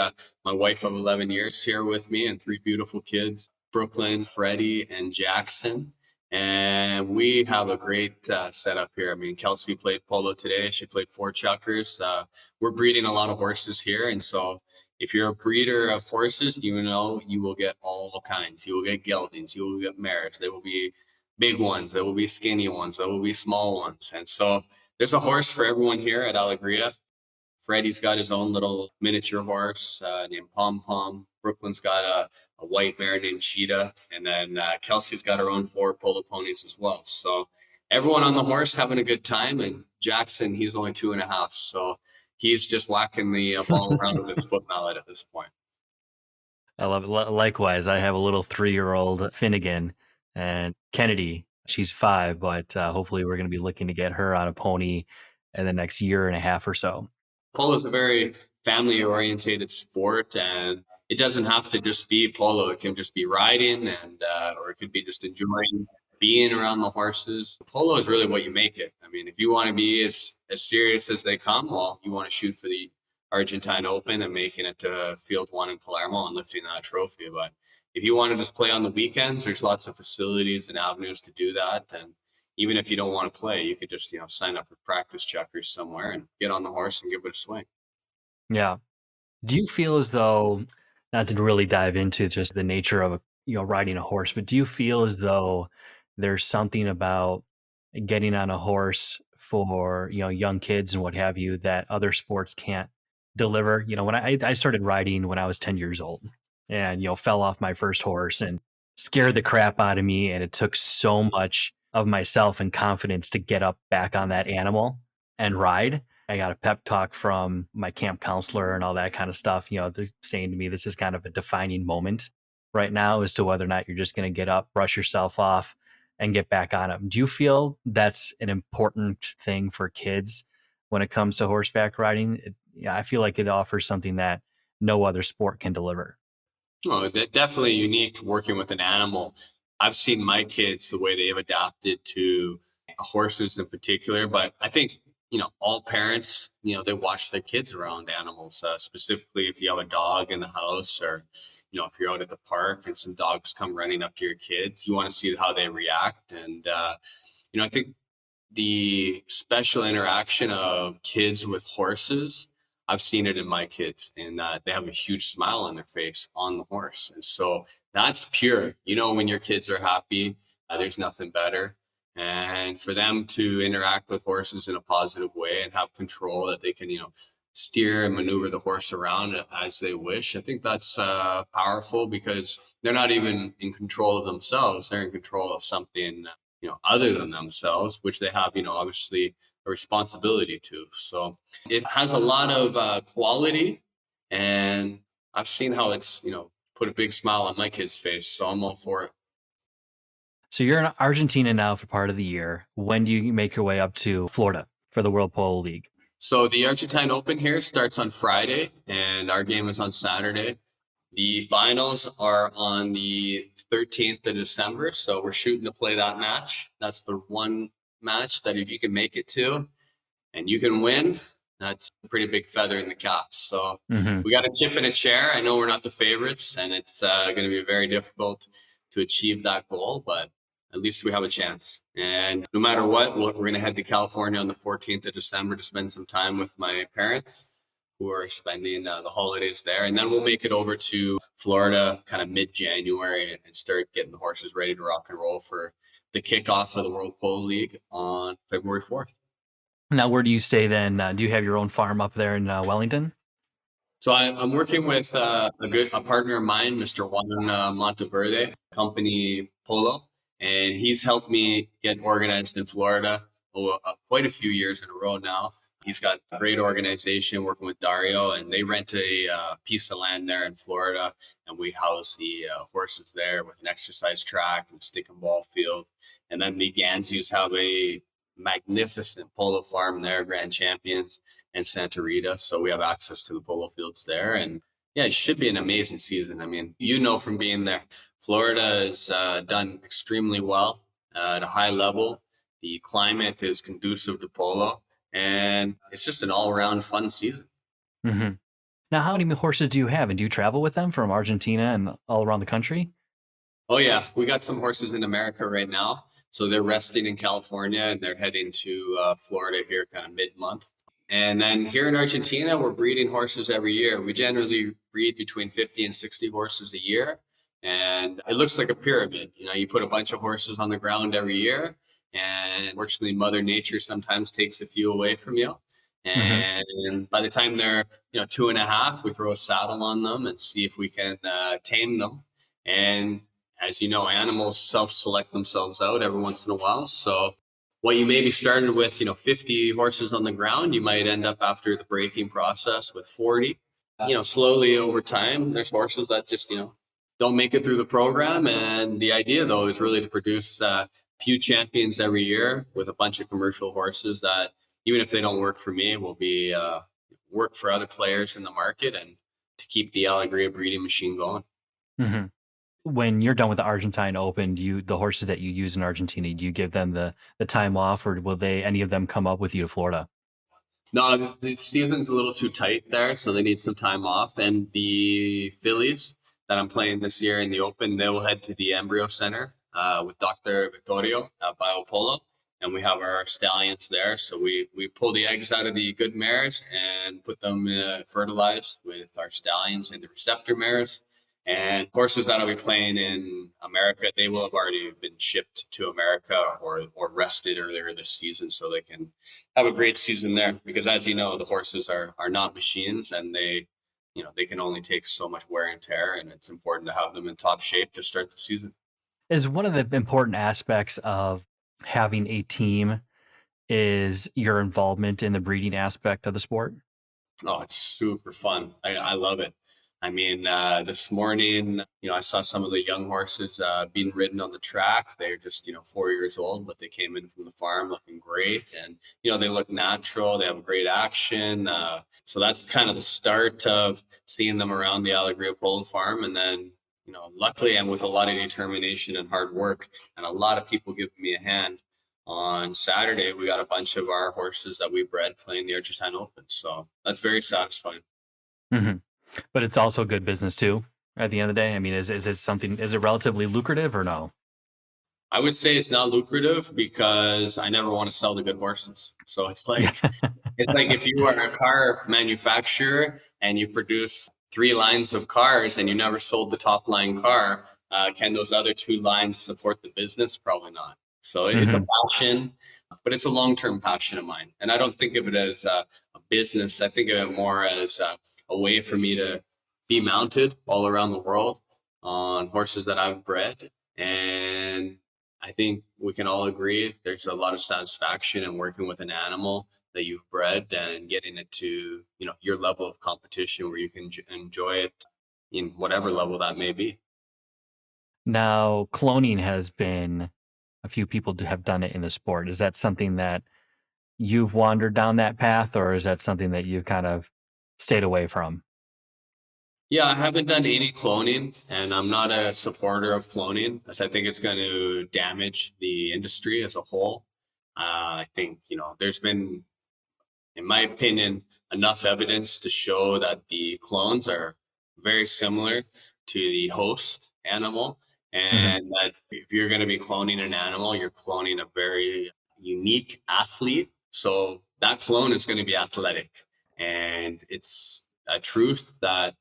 my wife of 11 years, here with me, and three beautiful kids, Brooklyn, Freddie, and Jackson. And we have a great setup here. I mean, Kelsey played polo today. She played four chuckers. We're breeding a lot of horses here. And so if you're a breeder of horses, you know you will get all kinds. You will get geldings. You will get mares. There will be big ones. There will be skinny ones. There will be small ones. And so there's a horse for everyone here at Algeria. Freddie's got his own little miniature horse named Pom Pom. Brooklyn's got a white mare named Cheetah. And then Kelsey's got her own four polo ponies as well. So everyone on the horse having a good time. And Jackson, he's only 2.5. So he's just whacking the ball around with his foot mallet at this point. I love it. Likewise, I have a little 3-year-old Finnegan, and Kennedy, she's 5, but hopefully we're going to be looking to get her on a pony in the next year and a half or so. Polo is a very family-oriented sport, and it doesn't have to just be polo. It can just be riding, and or it could be just enjoying being around the horses. Polo is really what you make it. I mean, if you want to be as serious as they come, well, you want to shoot for the Argentine Open and making it to Field 1 in Palermo and lifting that trophy. But if you want to just play on the weekends, there's lots of facilities and avenues to do that. And even if you don't want to play, you could just, sign up for practice checkers somewhere and get on the horse and give it a swing. Yeah. Do you feel as though, not to really dive into just the nature of riding a horse, but do you feel as though there's something about getting on a horse for young kids and what have you that other sports can't deliver? When I started riding when I was 10 years old, and fell off my first horse and scared the crap out of me, and it took so much of myself and confidence to get up back on that animal and ride. I got a pep talk from my camp counselor and all that kind of stuff, saying to me, this is kind of a defining moment right now as to whether or not you're just going to get up, brush yourself off, and get back on them. Do you feel that's an important thing for kids when it comes to horseback riding? I feel like it offers something that no other sport can deliver. Oh, definitely unique working with an animal. I've seen my kids, the way they've adapted to horses in particular, but I think, all parents, they watch their kids around animals, specifically if you have a dog in the house or, if you're out at the park and some dogs come running up to your kids, you want to see how they react. And, I think the special interaction of kids with horses, I've seen it in my kids, and they have a huge smile on their face on the horse. And so that's pure. When your kids are happy, there's nothing better. And for them to interact with horses in a positive way and have control that they can, steer and maneuver the horse around as they wish, I think that's powerful, because they're not even in control of themselves. They're in control of something, other than themselves, which they have, obviously a responsibility to. So it has a lot of quality, and I've seen how it's, put a big smile on my kid's face. So I'm all for it. So you're in Argentina now for part of the year. When do you make your way up to Florida for the World Polo League? So the Argentine Open here starts on Friday, and our game is on Saturday. The finals are on the 13th of December. So we're shooting to play that match. That's the one match that if you can make it to and you can win, that's a pretty big feather in the cap. So we got a chip in a chair. I know we're not the favorites, and it's going to be very difficult to achieve that goal, but at least we have a chance. And no matter what, we're going to head to California on the 14th of December to spend some time with my parents, who are spending the holidays there. And then we'll make it over to Florida kind of mid-January and start getting the horses ready to rock and roll for the kickoff of the World Polo League on February 4th. Now, where do you stay then? Do you have your own farm up there in Wellington? So I'm working with a partner of mine, Mr. Juan Monteverde, company Polo, and he's helped me get organized in Florida quite a few years in a row now. He's got a great organization working with Dario, and they rent a piece of land there in Florida, and we house the horses there with an exercise track and stick and ball field. And then the Gansies have a magnificent polo farm there, Grand Champions and Santa Rita. So we have access to the polo fields there. And yeah, it should be an amazing season. I mean, from being there, Florida has done extremely well at a high level. The climate is conducive to polo, and it's just an all-around fun season. Mm-hmm. Now, how many horses do you have, and do you travel with them from Argentina and all around the country? Oh yeah, we got some horses in America right now. So they're resting in California, and they're heading to Florida here kind of mid-month. And then here in Argentina, we're breeding horses every year. We generally breed between 50 and 60 horses a year. And it looks like a pyramid. You put a bunch of horses on the ground every year, and unfortunately, Mother Nature sometimes takes a few away from you. And by the time they're, 2.5, we throw a saddle on them and see if we can tame them. And as you know, animals self-select themselves out every once in a while. So what you maybe started with, 50 horses on the ground, you might end up after the breaking process with 40. Slowly over time, there's horses that just, don't make it through the program. And the idea, though, is really to produce few champions every year with a bunch of commercial horses that, even if they don't work for me, will be work for other players in the market and to keep the Algeria breeding machine going. Mm-hmm. When you're done with the Argentine Open, the horses that you use in Argentina, do you give them the time off, or will any of them come up with you to Florida? No, the season's a little too tight there, so they need some time off. And the fillies that I'm playing this year in the Open, they will head to the Embryo Center with Dr. Vittorio at Biopolo, and we have our stallions there. So we pull the eggs out of the good mares and put them fertilized with our stallions and the receptor mares. And horses that I'll be playing in America, they will have already been shipped to America or rested earlier this season, so they can have a great season there. Because as you know, the horses are not machines, and they can only take so much wear and tear, and it's important to have them in top shape to start the season. Is one of the important aspects of having a team is your involvement in the breeding aspect of the sport? Oh, it's super fun. I love it. I mean, this morning, I saw some of the young horses being ridden on the track. They're just, 4 years old, but they came in from the farm looking great. And, they look natural. They have great action. So that's kind of the start of seeing them around the Algeria Polo farm. And then, luckily, and with a lot of determination and hard work and a lot of people giving me a hand, on Saturday, we got a bunch of our horses that we bred playing the Argentine Open. So that's very satisfying. Mm-hmm. But it's also good business too, at the end of the day. I mean, is it relatively lucrative or no? I would say it's not lucrative because I never want to sell the good horses. So it's like if you are a car manufacturer and you produce 3 lines of cars and you never sold the top line car, can those other 2 lines support the business? Probably not. So it's a passion, but it's a long-term passion of mine. And I don't think of it as a business. I think of it more as a way for me to be mounted all around the world on horses that I've bred. And I think we can all agree there's a lot of satisfaction in working with an animal that you've bred and getting it to, your level of competition where you can enjoy it in whatever level that may be. Now, cloning has been, a few people have done it in the sport. Is that something that you've wandered down that path, or is that something that you've kind of stayed away from? Yeah, I haven't done any cloning, and I'm not a supporter of cloning, as I think it's going to damage the industry as a whole. I think, there's been, in my opinion, enough evidence to show that the clones are very similar to the host animal. And that if you're going to be cloning an animal, you're cloning a very unique athlete. So that clone is going to be athletic. And it's a truth that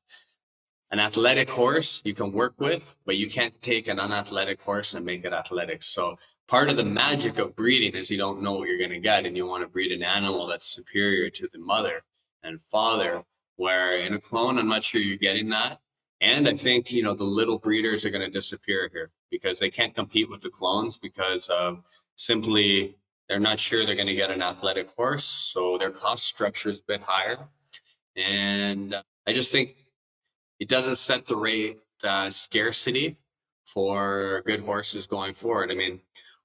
an athletic horse you can work with, but you can't take an unathletic horse and make it athletic. So part of the magic of breeding is you don't know what you're going to get, and you want to breed an animal that's superior to the mother and father, where in a clone, I'm not sure you're getting that. And I think, the little breeders are going to disappear here because they can't compete with the clones because of simply They're not sure they're going to get an athletic horse, so their cost structure is a bit higher. And I just think it doesn't set the right scarcity for good horses going forward. I mean,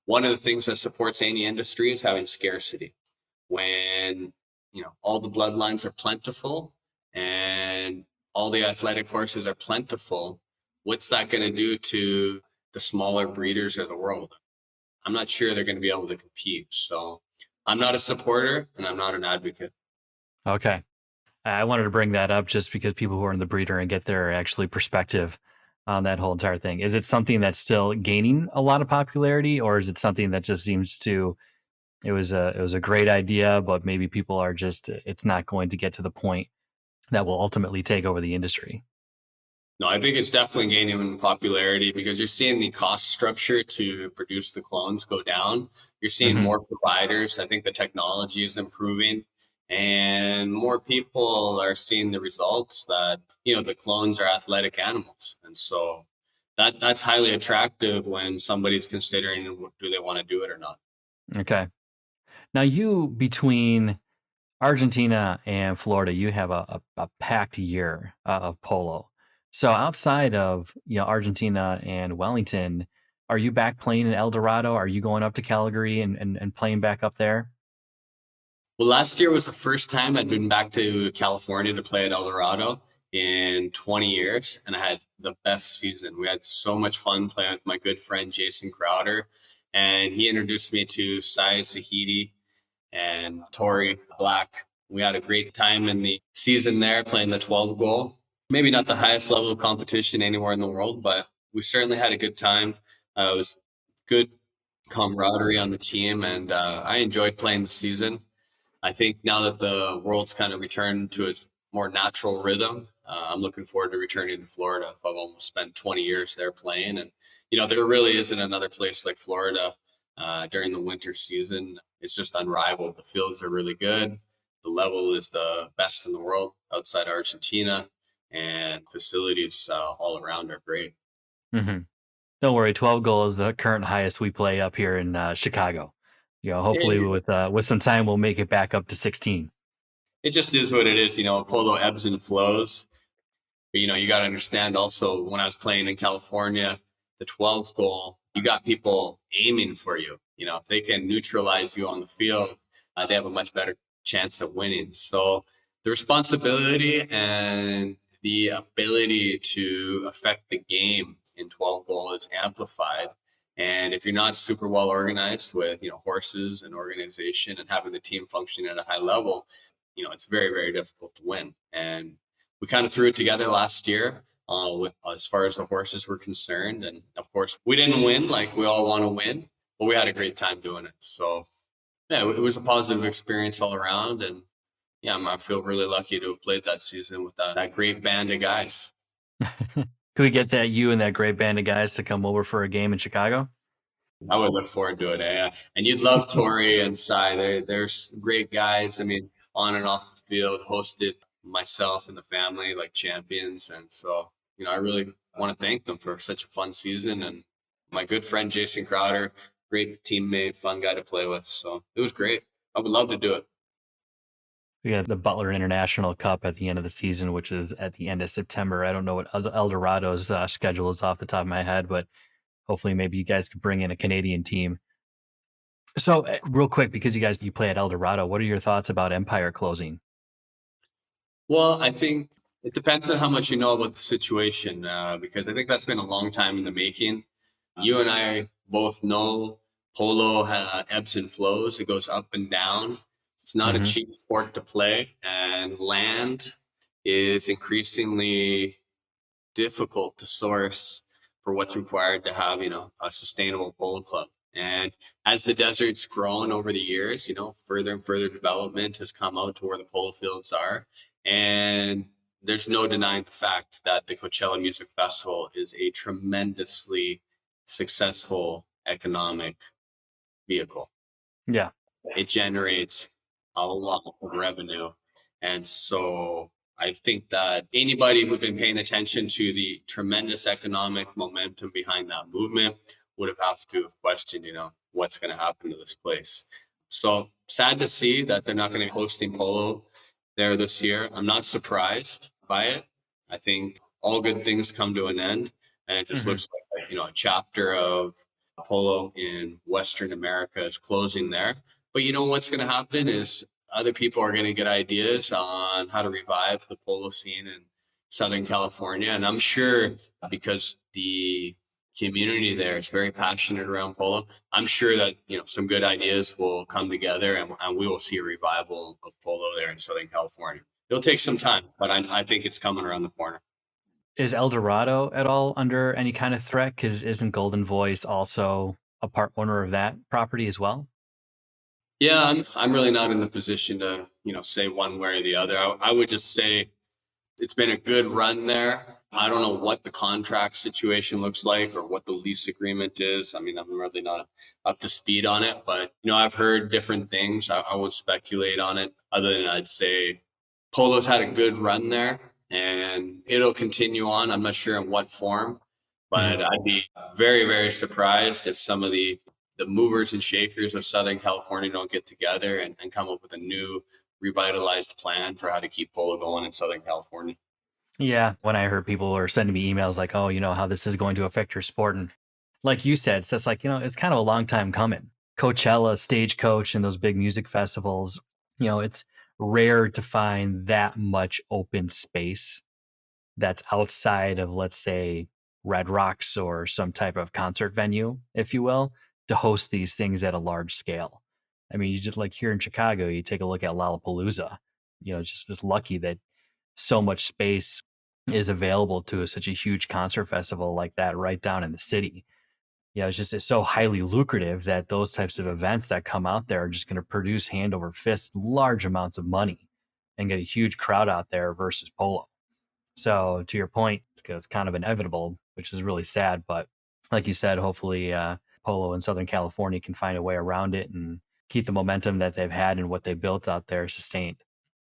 one of the things that supports any industry is having scarcity. When, all the bloodlines are plentiful and all the athletic horses are plentiful, what's that going to do to the smaller breeders of the world? I'm not sure they're going to be able to compete. So I'm not a supporter and I'm not an advocate. Okay. I wanted to bring that up just because people who are in the breeder and get their actually perspective on that whole entire thing. Is it something that's still gaining a lot of popularity, or is it something that just seems to, it was a great idea, but maybe people are just, it's not going to get to the point that will ultimately take over the industry? No, I think it's definitely gaining in popularity because you're seeing the cost structure to produce the clones go down. You're seeing Hmm. more providers. I think the technology is improving and more people are seeing the results that, the clones are athletic animals. And so that's highly attractive when somebody's considering do they want to do it or not. Okay. Now, you between Argentina and Florida, you have a packed year of polo. So outside of Argentina and Wellington, are you back playing in El Dorado? Are you going up to Calgary and playing back up there? Well, last year was the first time I'd been back to California to play at El Dorado in 20 years, and I had the best season. We had so much fun playing with my good friend Jason Crowder, and he introduced me to Sai Sahidi and Tori Black. We had a great time in the season there playing the 12 goal. Maybe not the highest level of competition anywhere in the world, but we certainly had a good time. It was good camaraderie on the team, and I enjoyed playing the season. I think now that the world's kind of returned to its more natural rhythm, I'm looking forward to returning to Florida. I've almost spent 20 years there playing, and there really isn't another place like Florida during the winter season. It's just unrivaled. The fields are really good. The level is the best in the world outside Argentina, and facilities all around are great. Hmm. Don't worry, 12 goal is the current highest we play up here in Chicago. Hopefully It, with some time we'll make it back up to 16. it just is what it is. Polo ebbs and flows. But, you got to understand also when I was playing in California, the 12 goal, you got people aiming for you. If they can neutralize you on the field, they have a much better chance of winning. So the responsibility and the ability to affect the game in 12 goal is amplified. And if you're not super well organized with, horses and organization and having the team functioning at a high level, it's very, very difficult to win. And we kind of threw it together last year as far as the horses were concerned. And of course, we didn't win like we all want to win, but we had a great time doing it. So, yeah, it was a positive experience all around. And yeah, I feel really lucky to have played that season with that great band of guys. Could we get you and that great band of guys to come over for a game in Chicago? I would look forward to it. And you'd love Tori and Cy. They're great guys. I mean, on and off the field, hosted myself and the family like champions. And so, I really want to thank them for such a fun season. And my good friend, Jason Crowder, great teammate, fun guy to play with. So it was great. I would love to do it. We got the Butler International Cup at the end of the season, which is at the end of September. I don't know what El Dorado's schedule is off the top of my head, but hopefully maybe you guys could bring in a Canadian team. So real quick, because you play at El Dorado, what are your thoughts about Empire closing? Well, I think it depends on how much you know about the situation, because I think that's been a long time in the making. You and I both know polo ebbs and flows. It goes up and down. It's not a Hmm. cheap sport to play, and land is increasingly difficult to source for what's required to have, a sustainable polo club. And as the desert's grown over the years, further and further development has come out to where the polo fields are. And there's no denying the fact that the Coachella Music Festival is a tremendously successful economic vehicle. Yeah. It generates a lot of revenue. And so I think that anybody who'd been paying attention to the tremendous economic momentum behind that movement would have to have questioned, what's going to happen to this place. So sad to see that they're not going to be hosting polo there this year. I'm not surprised by it. I think all good things come to an end, and it just Hmm. looks like, a chapter of polo in Western America is closing there. But what's going to happen is other people are going to get ideas on how to revive the polo scene in Southern California, and I'm sure because the community there is very passionate around polo. I'm sure that some good ideas will come together, and we will see a revival of polo there in Southern California. It'll take some time, but I think it's coming around the corner. Is El Dorado at all under any kind of threat? Because isn't Golden Voice also a part owner of that property as well? Yeah, I'm really not in the position to say one way or the other. I would just say it's been a good run there. I don't know what the contract situation looks like or what the lease agreement is. I mean, I'm really not up to speed on it, but I've heard different things. I won't speculate on it other than I'd say Polo's had a good run there and it'll continue on. I'm not sure in what form, Mhm. but I'd be very, very surprised if some of the movers and shakers of Southern California don't get together and come up with a new revitalized plan for how to keep polo going in Southern California. Yeah, when I heard people were sending me emails like, "Oh, how this is going to affect your sport," and like you said, so it's like it's kind of a long time coming. Coachella, Stagecoach, and those big music festivals. It's rare to find that much open space that's outside of, let's say, Red Rocks or some type of concert venue, if you will, to host these things at a large scale. I mean, you just like here in Chicago, you take a look at Lollapalooza. Just lucky that so much space is available to such a huge concert festival like that right down in the city. It's so highly lucrative that those types of events that come out there are just going to produce hand over fist large amounts of money and get a huge crowd out there versus polo. So to your point, it's kind of inevitable, which is really sad. But like you said, hopefully polo in Southern California can find a way around it and keep the momentum that they've had and what they built out there sustained.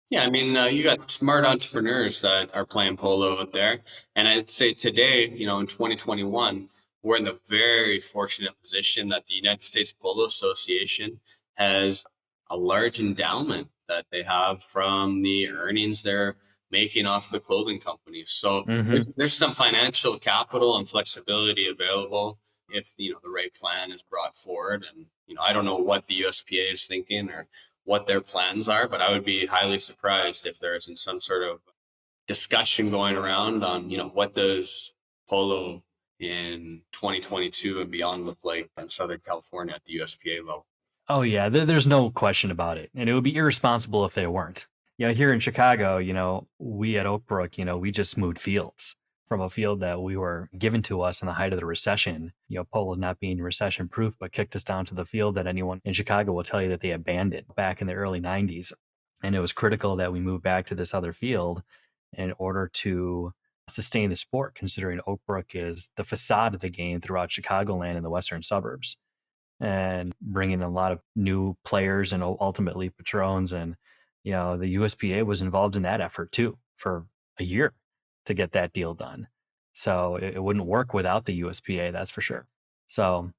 Yeah, I mean, you got smart entrepreneurs that are playing polo out there. And I'd say today, in 2021, we're in the very fortunate position that the United States Polo Association has a large endowment that they have from the earnings they're making off the clothing companies. So Hmm. there's some financial capital and flexibility available if, the right plan is brought forward. And, I don't know what the USPA is thinking or what their plans are, but I would be highly surprised if there isn't some sort of discussion going around on, what does polo in 2022 and beyond look like in Southern California at the USPA level. Oh yeah, there's no question about it, and it would be irresponsible if they weren't. Here in Chicago, we at Oak Brook, we just moved fields from a field that we were given to us in the height of the recession. Polo not being recession proof, but kicked us down to the field that anyone in Chicago will tell you that they abandoned back in the early '90s, and it was critical that we move back to this other field in order to sustain the sport, considering Oak Brook is the facade of the game throughout Chicagoland and the western suburbs and bringing a lot of new players and ultimately patrons. And, the USPA was involved in that effort too for a year to get that deal done. So it wouldn't work without the USPA, that's for sure. So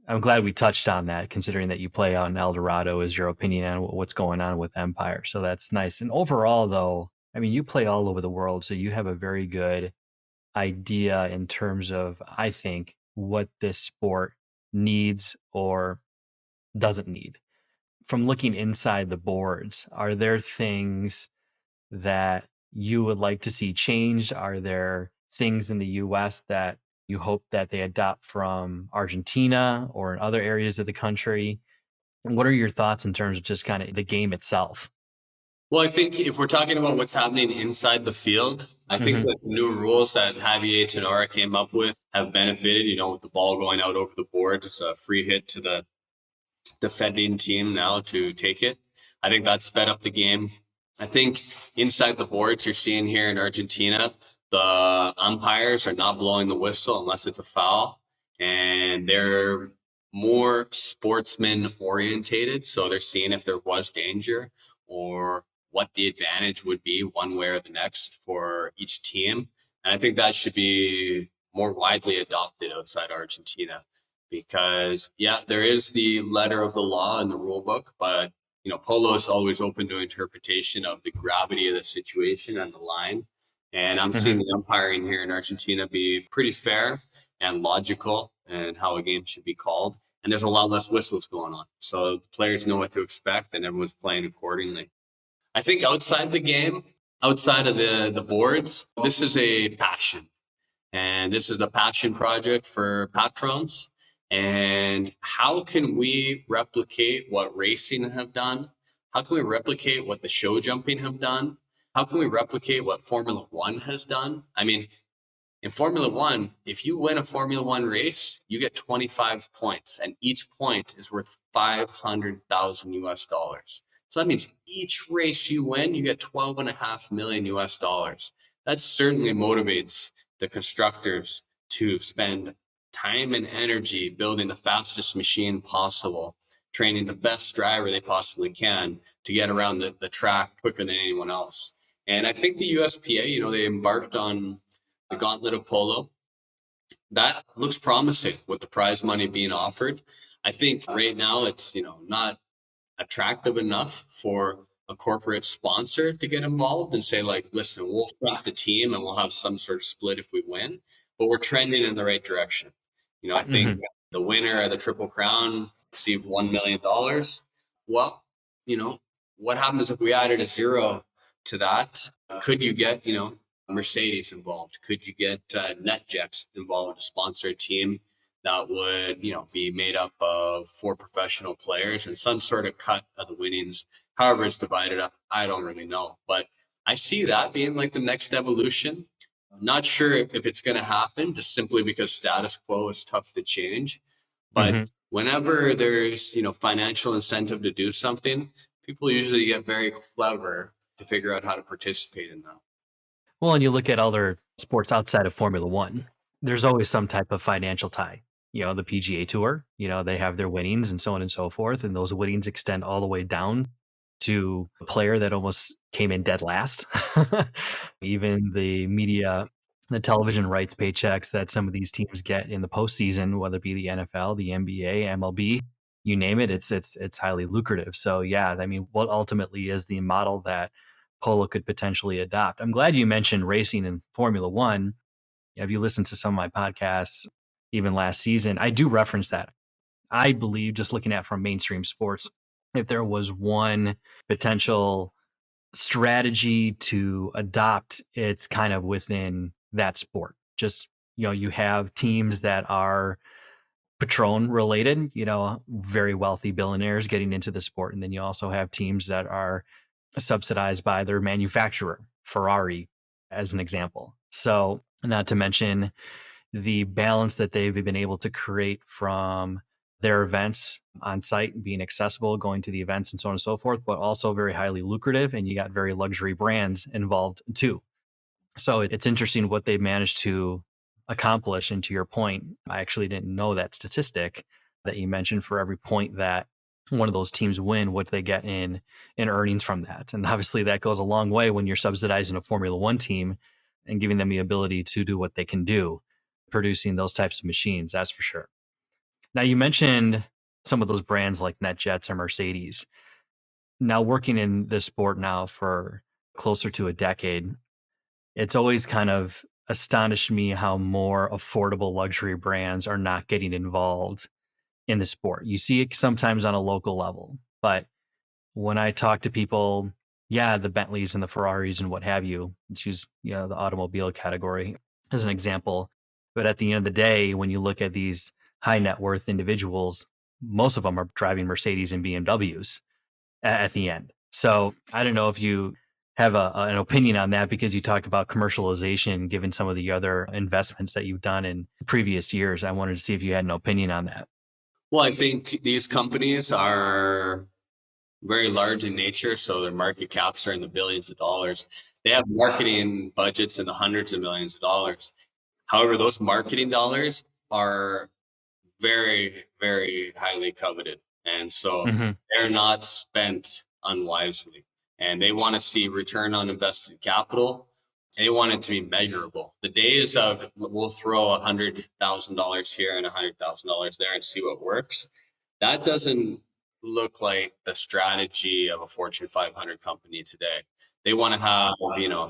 I'm glad we touched on that, considering that you play out in El Dorado, is your opinion on what's going on with Empire. So that's nice. And overall, though, I mean, you play all over the world, so you have a very good idea in terms of, I think, what this sport needs or doesn't need. From looking inside the boards, are there things that you would like to see changed? Are there things in the US that you hope that they adopt from Argentina or in other areas of the country? What are your thoughts in terms of just kind of the game itself? Well, I think if we're talking about what's happening inside the field, I think Hmm. that the new rules that Javier Tenora came up with have benefited, with the ball going out over the board. It's a free hit to the defending team now to take it. I think that sped up the game. I think inside the boards you're seeing here in Argentina, the umpires are not blowing the whistle unless it's a foul, and they're more sportsman orientated. So they're seeing if there was danger or what the advantage would be one way or the next for each team. And I think that should be more widely adopted outside Argentina. because there is the letter of the law in the rule book, but polo is always open to interpretation of the gravity of the situation and the line. And I'm seeing the umpiring here in Argentina be pretty fair and logical and how a game should be called. And there's a lot less whistles going on. So the players know what to expect and everyone's playing accordingly. I think outside the game, outside of the boards, this is a passion. And this is a passion project for patrons. And how can we replicate what racing have done? How can we replicate what the show jumping have done? How can we replicate what Formula One has done? I mean, in Formula One, if you win a Formula One race, you get 25 points, and each point is worth 500,000 US dollars. So that means each race you win, you get 12.5 million US dollars. That certainly motivates the constructors to spend time and energy building the fastest machine possible, training the best driver they possibly can to get around the track quicker than anyone else. And I think the USPA, they embarked on the Gauntlet of Polo. That looks promising with the prize money being offered. I think right now it's, not attractive enough for a corporate sponsor to get involved and say, like, listen, we'll track the team and we'll have some sort of split if we win, but we're trending in the right direction. I think the winner of the Triple Crown received $1 million. Well, what happens if we added a zero to that? Could you get, Mercedes involved? Could you get NetJets involved to sponsor a team that would, be made up of 4 professional players and some sort of cut of the winnings? However it's divided up, I don't really know. But I see that being like the next evolution. I'm not sure if it's going to happen just simply because status quo is tough to change. But whenever there's, financial incentive to do something, people usually get very clever to figure out how to participate in that. Well, and you look at other sports outside of Formula One, there's always some type of financial tie. The PGA Tour, they have their winnings and so on and so forth. And those winnings extend all the way down to a player that almost came in dead last. Even the media, the television rights paychecks that some of these teams get in the postseason, whether it be the NFL, the NBA, MLB, you name it, it's highly lucrative. So yeah, I mean, what ultimately is the model that polo could potentially adopt? I'm glad you mentioned racing and Formula One. If you listen to some of my podcasts, even last season, I do reference that. I believe, just looking at from mainstream sports, if there was one potential strategy to adopt, it's kind of within that sport. Just, you have teams that are Patron related, very wealthy billionaires getting into the sport. And then you also have teams that are subsidized by their manufacturer, Ferrari, as an example. So, not to mention the balance that they've been able to create from their events on site, being accessible, going to the events and so on and so forth, but also very highly lucrative. And you got very luxury brands involved too. So it's interesting what they've managed to accomplish. And to your point, I actually didn't know that statistic that you mentioned. For every point that one of those teams win, what they get in earnings from that. And obviously that goes a long way when you're subsidizing a Formula One team and giving them the ability to do what they can do, producing those types of machines. That's for sure. Now, you mentioned some of those brands like NetJets or Mercedes. Now, working in this sport now for closer to a decade, it's always kind of astonished me how more affordable luxury brands are not getting involved in the sport. You see it sometimes on a local level, but when I talk to people, the Bentleys and the Ferraris and what have you, choose the automobile category as an example. But at the end of the day, when you look at these high net worth individuals, most of them are driving Mercedes and BMWs at the end. So I don't know if you have an opinion on that, because you talked about commercialization, given some of the other investments that you've done in previous years. I wanted to see if you had an opinion on that. Well, I think these companies are very large in nature, so their market caps are in the billions of dollars. They have marketing budgets in the hundreds of millions of dollars. However, those marketing dollars are very, very highly coveted. And so they're not spent unwisely. And they want to see return on invested capital. They want it to be measurable. The days of we'll throw $100,000 here and $100,000 there and see what works, that doesn't look like the strategy of a Fortune 500 company today. They want to have,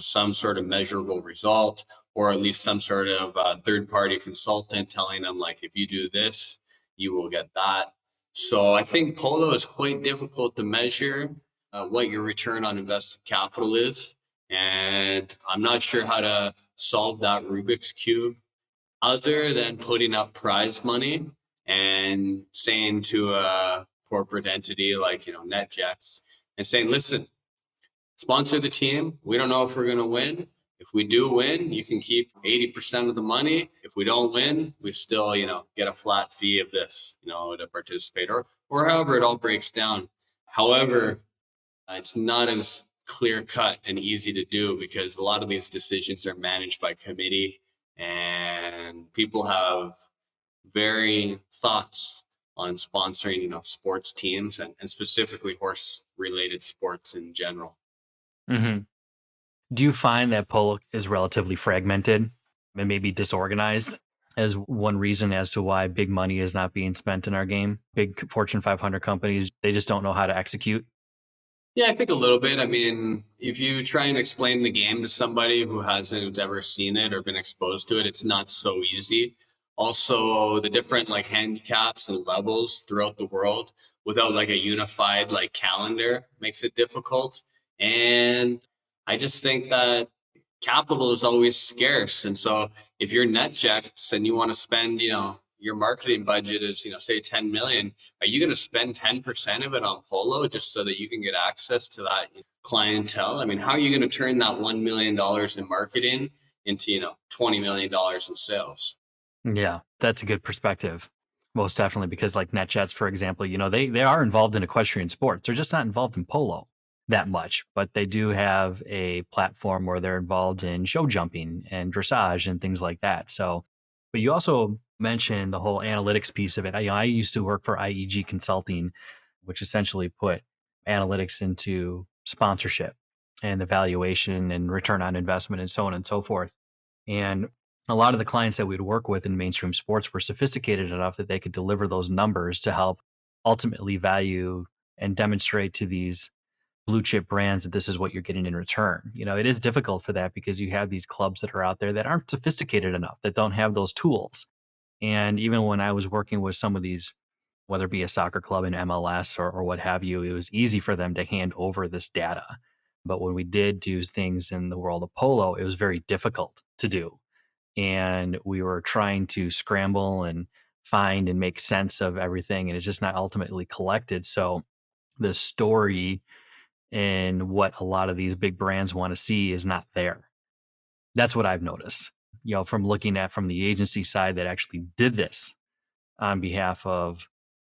some sort of measurable result, or at least some sort of third-party consultant telling them, like, if you do this, you will get that. So I think polo is quite difficult to measure what your return on invested capital is. And I'm not sure how to solve that Rubik's Cube other than putting up prize money and saying to a corporate entity like, NetJets, and saying, listen, sponsor the team. We don't know if we're going to win. If we do win, you can keep 80% of the money. If we don't win, we still, get a flat fee of this, to participate, or however it all breaks down. However, it's not as clear cut and easy to do because a lot of these decisions are managed by committee, and people have varying thoughts on sponsoring, sports teams and specifically horse related sports in general. Mm-hmm. Do you find that polo is relatively fragmented and maybe disorganized as one reason as to why big money is not being spent in our game? Big Fortune 500 companies, they just don't know how to execute. Yeah, I think a little bit. I mean, if you try and explain the game to somebody who hasn't ever seen it or been exposed to it, it's not so easy. Also, the different like handicaps and levels throughout the world without like a unified like calendar makes it difficult. And I just think that capital is always scarce. And so if you're NetJets and you want to spend, your marketing budget is, say 10 million, are you going to spend 10% of it on polo just so that you can get access to that clientele? I mean, how are you going to turn that $1 million in marketing into, $20 million in sales? Yeah, that's a good perspective. Most definitely, because like NetJets, for example, they are involved in equestrian sports. They're just not involved in polo that much, but they do have a platform where they're involved in show jumping and dressage and things like that. So, but you also mentioned the whole analytics piece of it. I used to work for IEG Consulting, which essentially put analytics into sponsorship and the valuation and return on investment and so on and so forth. And a lot of the clients that we'd work with in mainstream sports were sophisticated enough that they could deliver those numbers to help ultimately value and demonstrate to these blue chip brands that this is what you're getting in return. It is difficult for that because you have these clubs that are out there that aren't sophisticated enough, that don't have those tools. And even when I was working with some of these, whether it be a soccer club in MLS or what have you, it was easy for them to hand over this data. But when we did do things in the world of polo, it was very difficult to do. And we were trying to scramble and find and make sense of everything. And it's just not ultimately collected. So the story and what a lot of these big brands want to see is not there. That's what I've noticed, from looking at from the agency side that actually did this on behalf of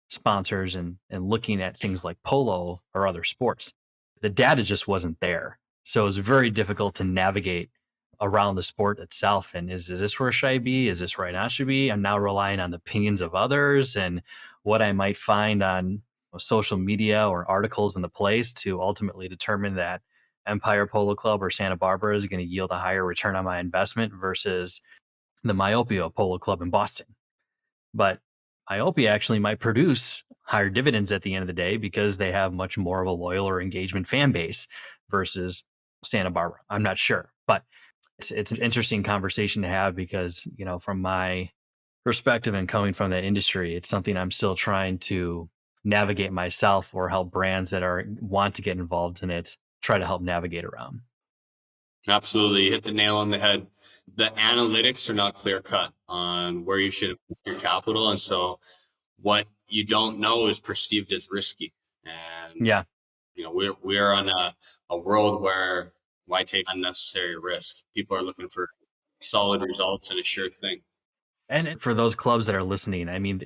sponsors and looking at things like polo or other sports. The data just wasn't there. So it was very difficult to navigate around the sport itself. And is this where should I be? Is this where I not should be? I'm now relying on the opinions of others and what I might find on social media or articles in the place to ultimately determine that Empire Polo Club or Santa Barbara is going to yield a higher return on my investment versus the Myopia Polo Club in Boston. But Myopia actually might produce higher dividends at the end of the day because they have much more of a loyal or engagement fan base versus Santa Barbara. I'm not sure, but it's an interesting conversation to have because, from my perspective and coming from that industry, it's something I'm still trying to navigate myself or help brands that want to get involved in it try to help navigate around. Absolutely. You hit the nail on the head. The analytics are not clear cut on where you should invest your capital. And so what you don't know is perceived as risky. And, yeah, we're on a world where why take unnecessary risk? People are looking for solid results and a sure thing. And for those clubs that are listening, I mean,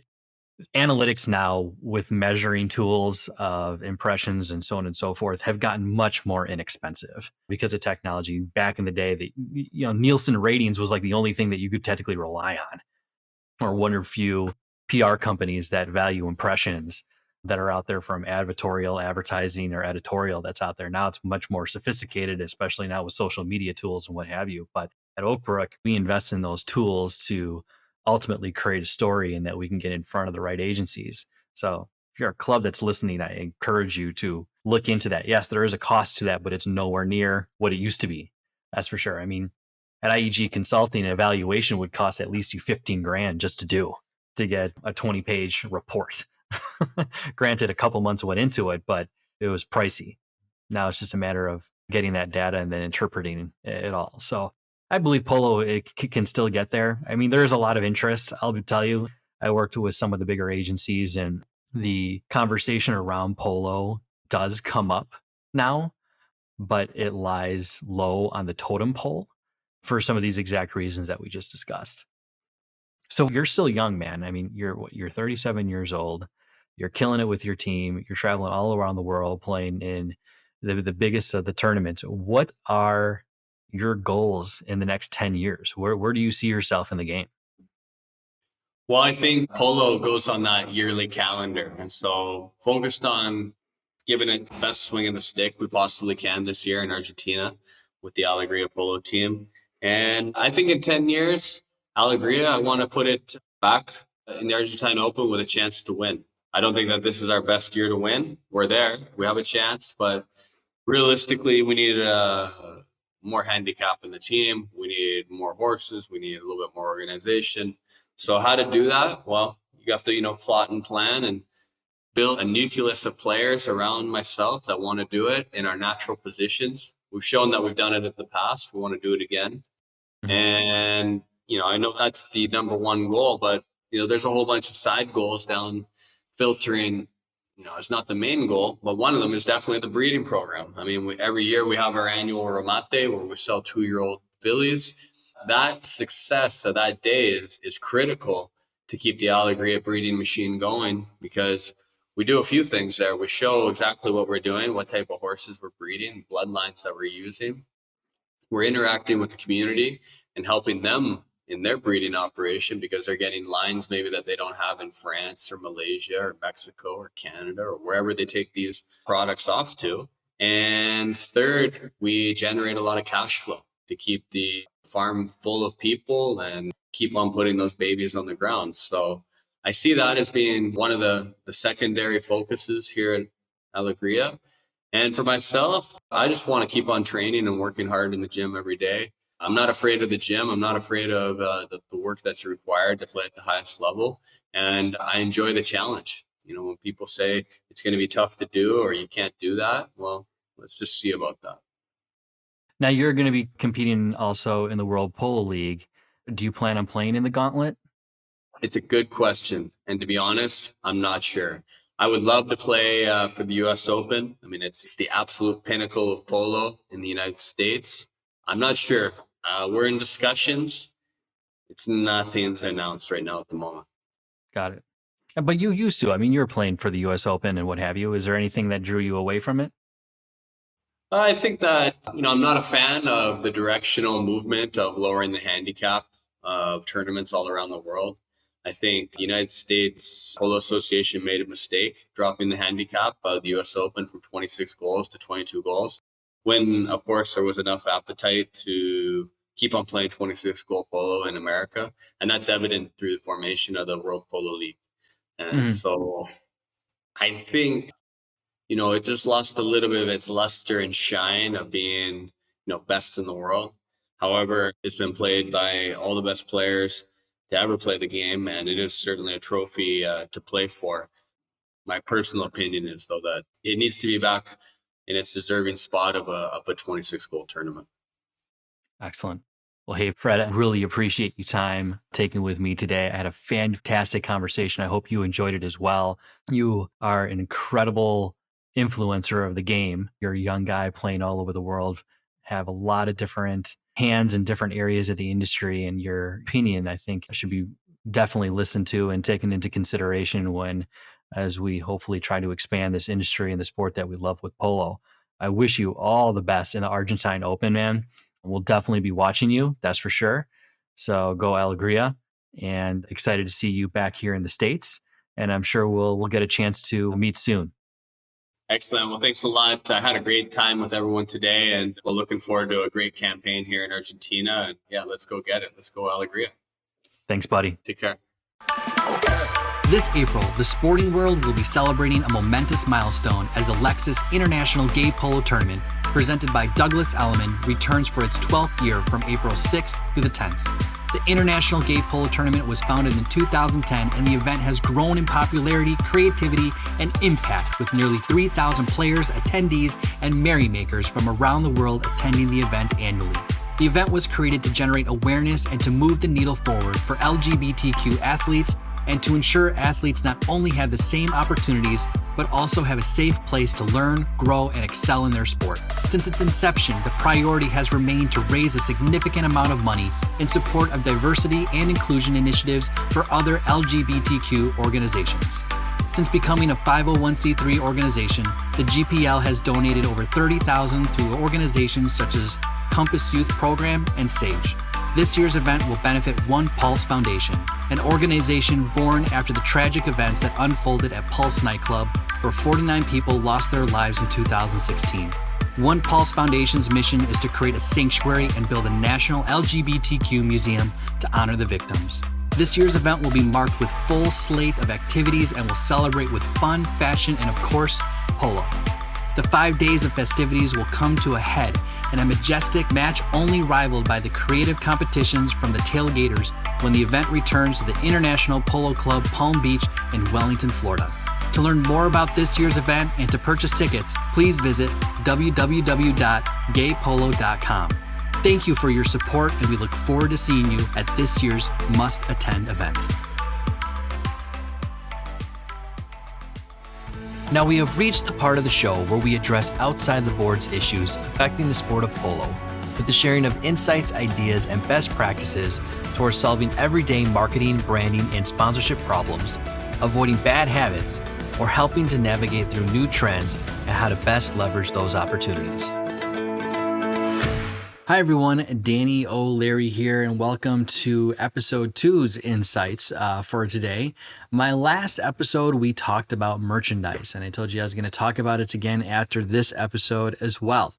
analytics now with measuring tools of impressions and so on and so forth have gotten much more inexpensive because of technology. Back in the day, Nielsen ratings was like the only thing that you could technically rely on, or one or few PR companies that value impressions. that are out there from advertising or editorial that's out there. Now it's much more sophisticated, especially now with social media tools and what have you. But at Oakbrook, we invest in those tools to ultimately create a story and that we can get in front of the right agencies. So if you're a club that's listening, I encourage you to look into that. Yes, there is a cost to that, but it's nowhere near what it used to be. That's for sure. I mean, at IEG Consulting, an evaluation would cost at least you 15 grand just to get a 20-page report. Granted, a couple months went into it, but it was pricey. Now it's just a matter of getting that data and then interpreting it all. So I believe polo can still get there. I mean, there is a lot of interest. I'll tell you, I worked with some of the bigger agencies, and the conversation around polo does come up now, but it lies low on the totem pole for some of these exact reasons that we just discussed. So you're still young, man. I mean, you're 37 years old. You're killing it with your team. You're traveling all around the world playing in the biggest of the tournaments. What are your goals in the next 10 years? Where do you see yourself in the game? Well, I think polo goes on that yearly calendar. And so focused on giving it the best swing of the stick we possibly can this year in Argentina with the Algeria Polo Team. And I think in 10 years, Algeria, I want to put it back in the Argentine Open with a chance to win. I don't think that this is our best year to win. We're there. We have a chance, but realistically, we need more handicap in the team. We need more horses. We need a little bit more organization. So how to do that? Well, you have to, plot and plan and build a nucleus of players around myself that want to do it in our natural positions. We've shown that we've done it in the past. We want to do it again. Mm-hmm. And, I know that's the number one goal, but, there's a whole bunch of side goals down filtering. It's not the main goal, but one of them is definitely the breeding program. I mean, every year we have our annual remate where we sell 2-year-old fillies. That success of that day is critical to keep the Algeria breeding machine going, because we do a few things there. We show exactly what we're doing, what type of horses we're breeding, bloodlines that we're using. We're interacting with the community and helping them in their breeding operation, because they're getting lines maybe that they don't have in France or Malaysia or Mexico or Canada or wherever they take these products off to. And third, we generate a lot of cash flow to keep the farm full of people and keep on putting those babies on the ground. So I see that as being one of the secondary focuses here at Algeria. And for myself, I just want to keep on training and working hard in the gym every day. I'm not afraid of the gym. I'm not afraid of the work that's required to play at the highest level. And I enjoy the challenge. When people say it's going to be tough to do or you can't do that, well, let's just see about that. Now you're going to be competing also in the World Polo League. Do you plan on playing in the gauntlet? It's a good question. And to be honest, I'm not sure. I would love to play for the U.S. Open. I mean, it's the absolute pinnacle of polo in the United States. I'm not sure. We're in discussions. It's nothing to announce right now at the moment. Got it. But you used to. I mean, you were playing for the U.S. Open and what have you. Is there anything that drew you away from it? I think that, I'm not a fan of the directional movement of lowering the handicap of tournaments all around the world. I think the United States Polo Association made a mistake dropping the handicap of the U.S. Open from 26 goals to 22 goals. When, of course, there was enough appetite to keep on playing 26-goal polo in America. And that's evident through the formation of the World Polo League. And so I think, it just lost a little bit of its luster and shine of being, best in the world. However, it's been played by all the best players to ever play the game, and it is certainly a trophy to play for. My personal opinion is, though, that it needs to be back in its deserving spot of a 26-goal tournament. Excellent. Well, hey, Fred, I really appreciate your time taking with me today. I had a fantastic conversation. I hope you enjoyed it as well. You are an incredible influencer of the game. You're a young guy playing all over the world, have a lot of different hands in different areas of the industry, and your opinion, I think, should be definitely listened to and taken into consideration as we hopefully try to expand this industry and the sport that we love with polo. I wish you all the best in the Argentine Open, man. We'll definitely be watching you, that's for sure. So go Algeria, and excited to see you back here in the States. and I'm sure we'll get a chance to meet soon. Excellent. Well, thanks a lot. I had a great time with everyone today, and we're looking forward to a great campaign here in Argentina. And yeah, let's go get it. Let's go Algeria. Thanks, buddy. Take care. This April, the sporting world will be celebrating a momentous milestone as the Lexus International Gay Polo Tournament, presented by Douglas Elliman, returns for its 12th year from April 6th through the 10th. The International Gay Polo Tournament was founded in 2010, and the event has grown in popularity, creativity, and impact, with nearly 3,000 players, attendees, and merrymakers from around the world attending the event annually. The event was created to generate awareness and to move the needle forward for LGBTQ athletes, and to ensure athletes not only have the same opportunities, but also have a safe place to learn, grow, and excel in their sport. Since its inception, the priority has remained to raise a significant amount of money in support of diversity and inclusion initiatives for other LGBTQ organizations. Since becoming a 501c3 organization, the GPL has donated over $30,000 to organizations such as Compass Youth Program and SAGE. This year's event will benefit One Pulse Foundation, an organization born after the tragic events that unfolded at Pulse nightclub, where 49 people lost their lives in 2016. One Pulse Foundation's mission is to create a sanctuary and build a national LGBTQ museum to honor the victims. This year's event will be marked with a full slate of activities and will celebrate with fun, fashion, and of course, polo. The 5 days of festivities will come to a head in a majestic match only rivaled by the creative competitions from the tailgaters when the event returns to the International Polo Club Palm Beach in Wellington, Florida. To learn more about this year's event and to purchase tickets, please visit www.gaypolo.com. Thank you for your support, and we look forward to seeing you at this year's must-attend event. Now we have reached the part of the show where we address outside the boards issues affecting the sport of polo, with the sharing of insights, ideas, and best practices towards solving everyday marketing, branding, and sponsorship problems, avoiding bad habits, or helping to navigate through new trends and how to best leverage those opportunities. Hi everyone, Danny O'Leary here, and welcome to episode 2's Insights for today. My last episode, we talked about merchandise, and I told you I was going to talk about it again after this episode as well.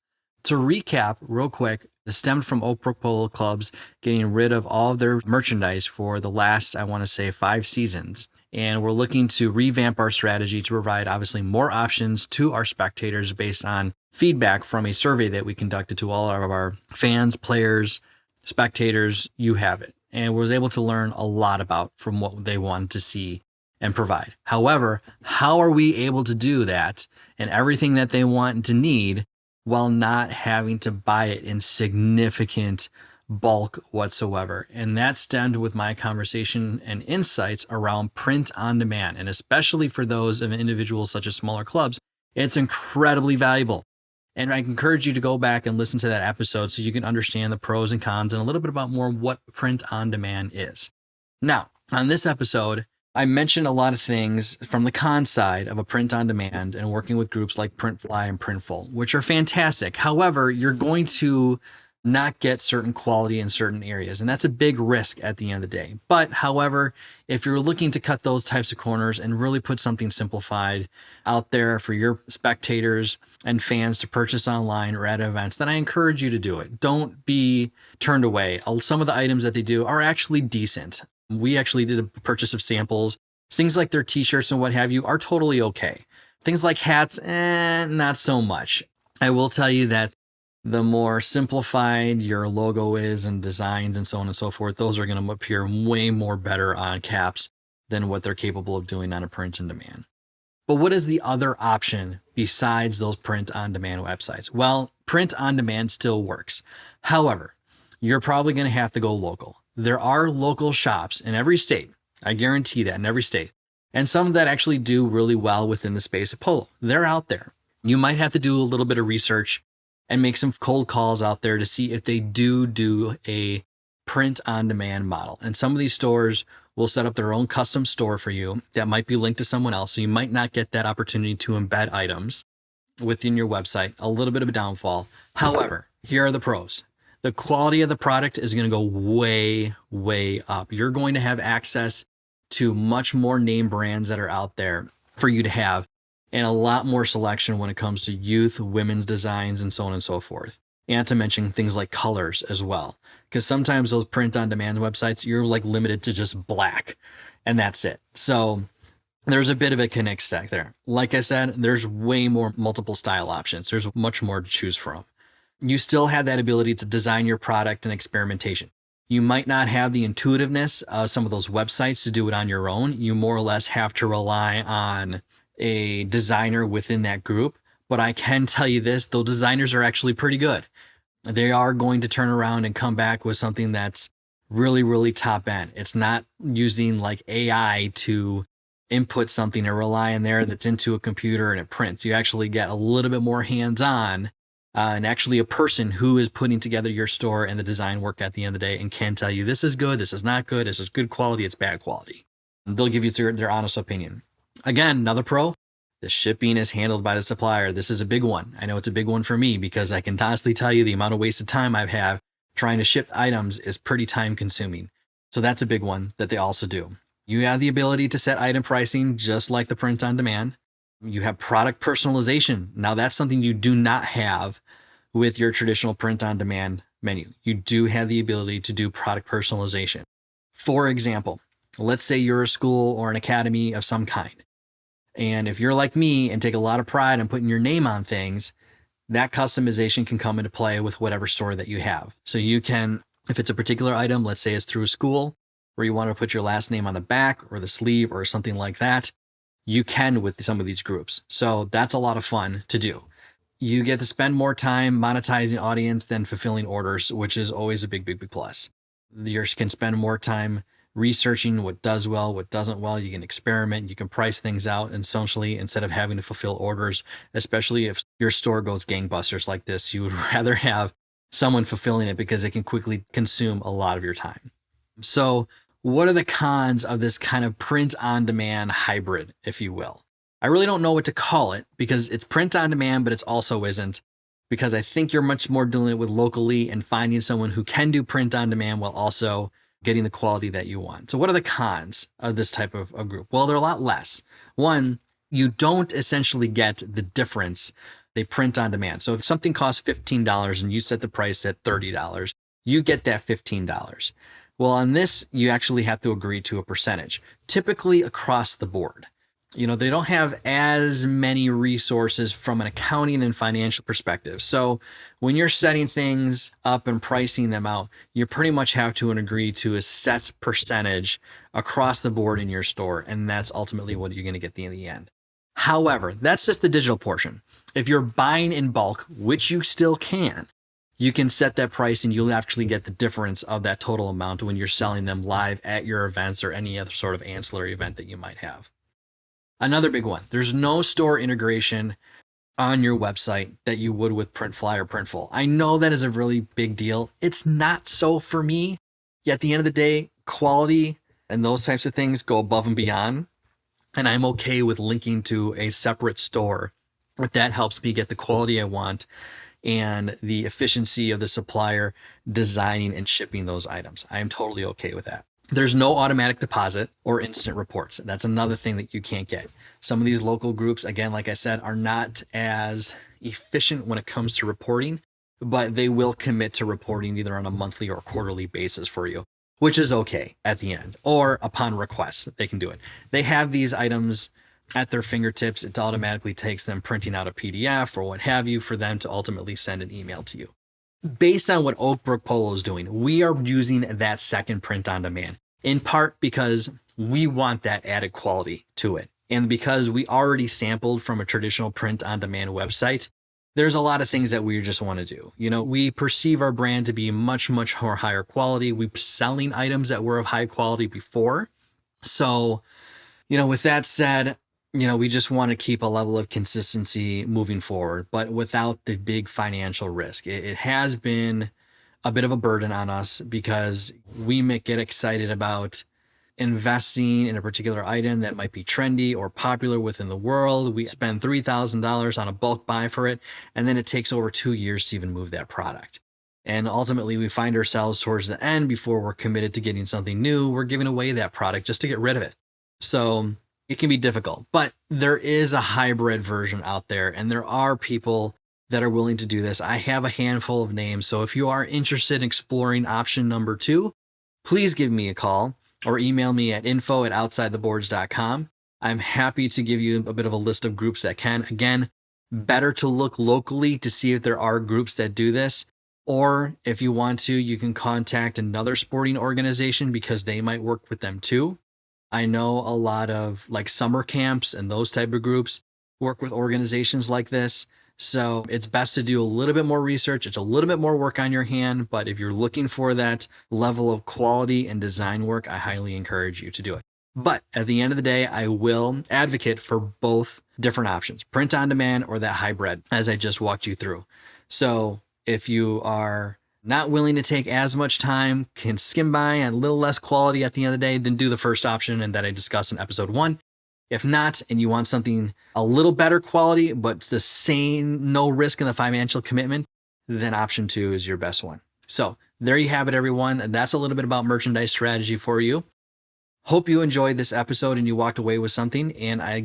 To recap real quick, this stemmed from Oak Brook Polo Clubs getting rid of all of their merchandise for the last, 5 seasons. And we're looking to revamp our strategy to provide obviously more options to our spectators based on feedback from a survey that we conducted to all of our fans, players, spectators. You have it. And was able to learn a lot about from what they wanted to see and provide. However, how are we able to do that and everything that they want to need while not having to buy it in significant bulk whatsoever? And that stemmed with my conversation and insights around print on demand. And especially for those of individuals such as smaller clubs, it's incredibly valuable. And I encourage you to go back and listen to that episode so you can understand the pros and cons and a little bit about more what print on demand is. Now, on this episode, I mentioned a lot of things from the con side of a print on demand and working with groups like Printfly and Printful, which are fantastic. However, you're going to not get certain quality in certain areas. And that's a big risk at the end of the day. But however, if you're looking to cut those types of corners and really put something simplified out there for your spectators and fans to purchase online or at events, then I encourage you to do it. Don't be turned away. Some of the items that they do are actually decent. We actually did a purchase of samples. Things like their t-shirts and what have you are totally okay. Things like hats, not so much. I will tell you that the more simplified your logo is and designs and so on and so forth, those are going to appear way more better on caps than what they're capable of doing on a print on demand. But what is the other option besides those print on demand websites? Well, print on demand still works. However, you're probably going to have to go local. There are local shops in every state. I guarantee that in every state. And some that actually do really well within the space of polo. They're out there. You might have to do a little bit of research and make some cold calls out there to see if they do a print on demand model. And some of these stores will set up their own custom store for you that might be linked to someone else. So you might not get that opportunity to embed items within your website. A little bit of a downfall. However, here are the pros. The quality of the product is going to go way, way up. You're going to have access to much more name brands that are out there for you to have, and a lot more selection when it comes to youth, women's designs, and so on and so forth. And to mention things like colors as well, because sometimes those print on demand websites, you're like limited to just black and that's it. So there's a bit of a connect stack there. Like I said, there's way more multiple style options. There's much more to choose from. You still have that ability to design your product and experimentation. You might not have the intuitiveness of some of those websites to do it on your own. You more or less have to rely on a designer within that group. But I can tell you this, those designers are actually pretty good. They are going to turn around and come back with something that's really, really top end. It's not using like AI to input something or rely on there that's into a computer and it prints. You actually get a little bit more hands-on and actually a person who is putting together your store and the design work at the end of the day and can tell you this is good, this is not good, this is good quality, it's bad quality. And they'll give you their honest opinion. Again, another pro, the shipping is handled by the supplier. This is a big one. I know it's a big one for me because I can honestly tell you the amount of wasted time I've had trying to ship items is pretty time consuming. So that's a big one that they also do. You have the ability to set item pricing just like the print on demand. You have product personalization. Now that's something you do not have with your traditional print on demand menu. You do have the ability to do product personalization. For example, let's say you're a school or an academy of some kind. And if you're like me and take a lot of pride in putting your name on things, that customization can come into play with whatever store that you have. So you can, if it's a particular item, let's say it's through a school, where you want to put your last name on the back or the sleeve or something like that, you can with some of these groups. So that's a lot of fun to do. You get to spend more time monetizing audience than fulfilling orders, which is always a big, big, big plus. You can spend more time researching what does well, what doesn't well. You can experiment, you can price things out, and essentially instead of having to fulfill orders, especially if your store goes gangbusters like this, you would rather have someone fulfilling it because it can quickly consume a lot of your time. So what are the cons of this kind of print on demand hybrid, if you will? I really don't know what to call it because it's print on demand, but it's also isn't, because I think you're much more doing it with locally and finding someone who can do print on demand while also getting the quality that you want. So what are the cons of this type of group? Well, they're a lot less. One, you don't essentially get the difference. They print on demand. So if something costs $15 and you set the price at $30, you get that $15. Well, on this, you actually have to agree to a percentage, typically across the board. You know, they don't have as many resources from an accounting and financial perspective. So when you're setting things up and pricing them out, you pretty much have to agree to a set percentage across the board in your store. And that's ultimately what you're going to get in the end. However, that's just the digital portion. If you're buying in bulk, which you still can, you can set that price and you'll actually get the difference of that total amount when you're selling them live at your events or any other sort of ancillary event that you might have. Another big one, there's no store integration on your website that you would with Printfly or Printful. I know that is a really big deal. It's not so for me. Yet at the end of the day, quality and those types of things go above and beyond. And I'm okay with linking to a separate store if that helps me get the quality I want and the efficiency of the supplier designing and shipping those items. I am totally okay with that. There's no automatic deposit or instant reports. That's another thing that you can't get. Some of these local groups, again, like I said, are not as efficient when it comes to reporting, but they will commit to reporting either on a monthly or quarterly basis for you, which is okay at the end, or upon request, they can do it. They have these items at their fingertips. It automatically takes them printing out a PDF or what have you for them to ultimately send an email to you. Based on what Oakbrook Polo is doing, we are using that second print on demand, in part because we want that added quality to it. And because we already sampled from a traditional print on demand website, there's a lot of things that we just want to do. You know, we perceive our brand to be much, much more higher quality. We're selling items that were of high quality before. So, you know, with that said, you know, we just want to keep a level of consistency moving forward, but without the big financial risk. It has been a bit of a burden on us because we may get excited about investing in a particular item that might be trendy or popular within the world. We spend $3,000 on a bulk buy for it, and then it takes over 2 years to even move that product. And ultimately, we find ourselves towards the end before we're committed to getting something new. We're giving away that product just to get rid of it. So it can be difficult, but there is a hybrid version out there, and there are people that are willing to do this. I have a handful of names. So if you are interested in exploring option number 2, please give me a call or email me at info@outsidetheboards.com. I'm happy to give you a bit of a list of groups that can. Again, better to look locally to see if there are groups that do this. Or if you want to, you can contact another sporting organization because they might work with them too. I know a lot of like summer camps and those type of groups work with organizations like this. So it's best to do a little bit more research. It's a little bit more work on your hand, but if you're looking for that level of quality and design work, I highly encourage you to do it. But at the end of the day, I will advocate for both different options, print on demand or that hybrid, as I just walked you through. So if you are not willing to take as much time, can skim by on a little less quality at the end of the day, then do the first option and that I discussed in episode 1. If not, and you want something a little better quality, but the same, no risk in the financial commitment, then option 2 is your best one. So there you have it, everyone. And that's a little bit about merchandise strategy for you. Hope you enjoyed this episode and you walked away with something. And I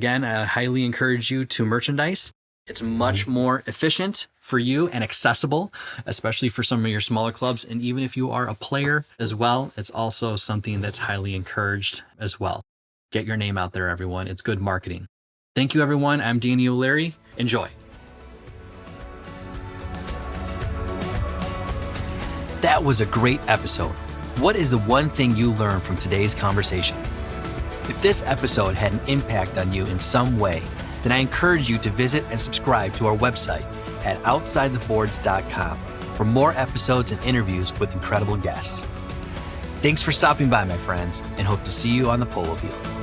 highly encourage you to merchandise. It's much more efficient for you and accessible, especially for some of your smaller clubs. And even if you are a player as well, it's also something that's highly encouraged as well. Get your name out there, everyone. It's good marketing. Thank you, everyone. I'm Danny O'Leary. Enjoy. That was a great episode. What is the one thing you learned from today's conversation? If this episode had an impact on you in some way, then I encourage you to visit and subscribe to our website at outsidetheboards.com for more episodes and interviews with incredible guests. Thanks for stopping by, my friends, and hope to see you on the polo field.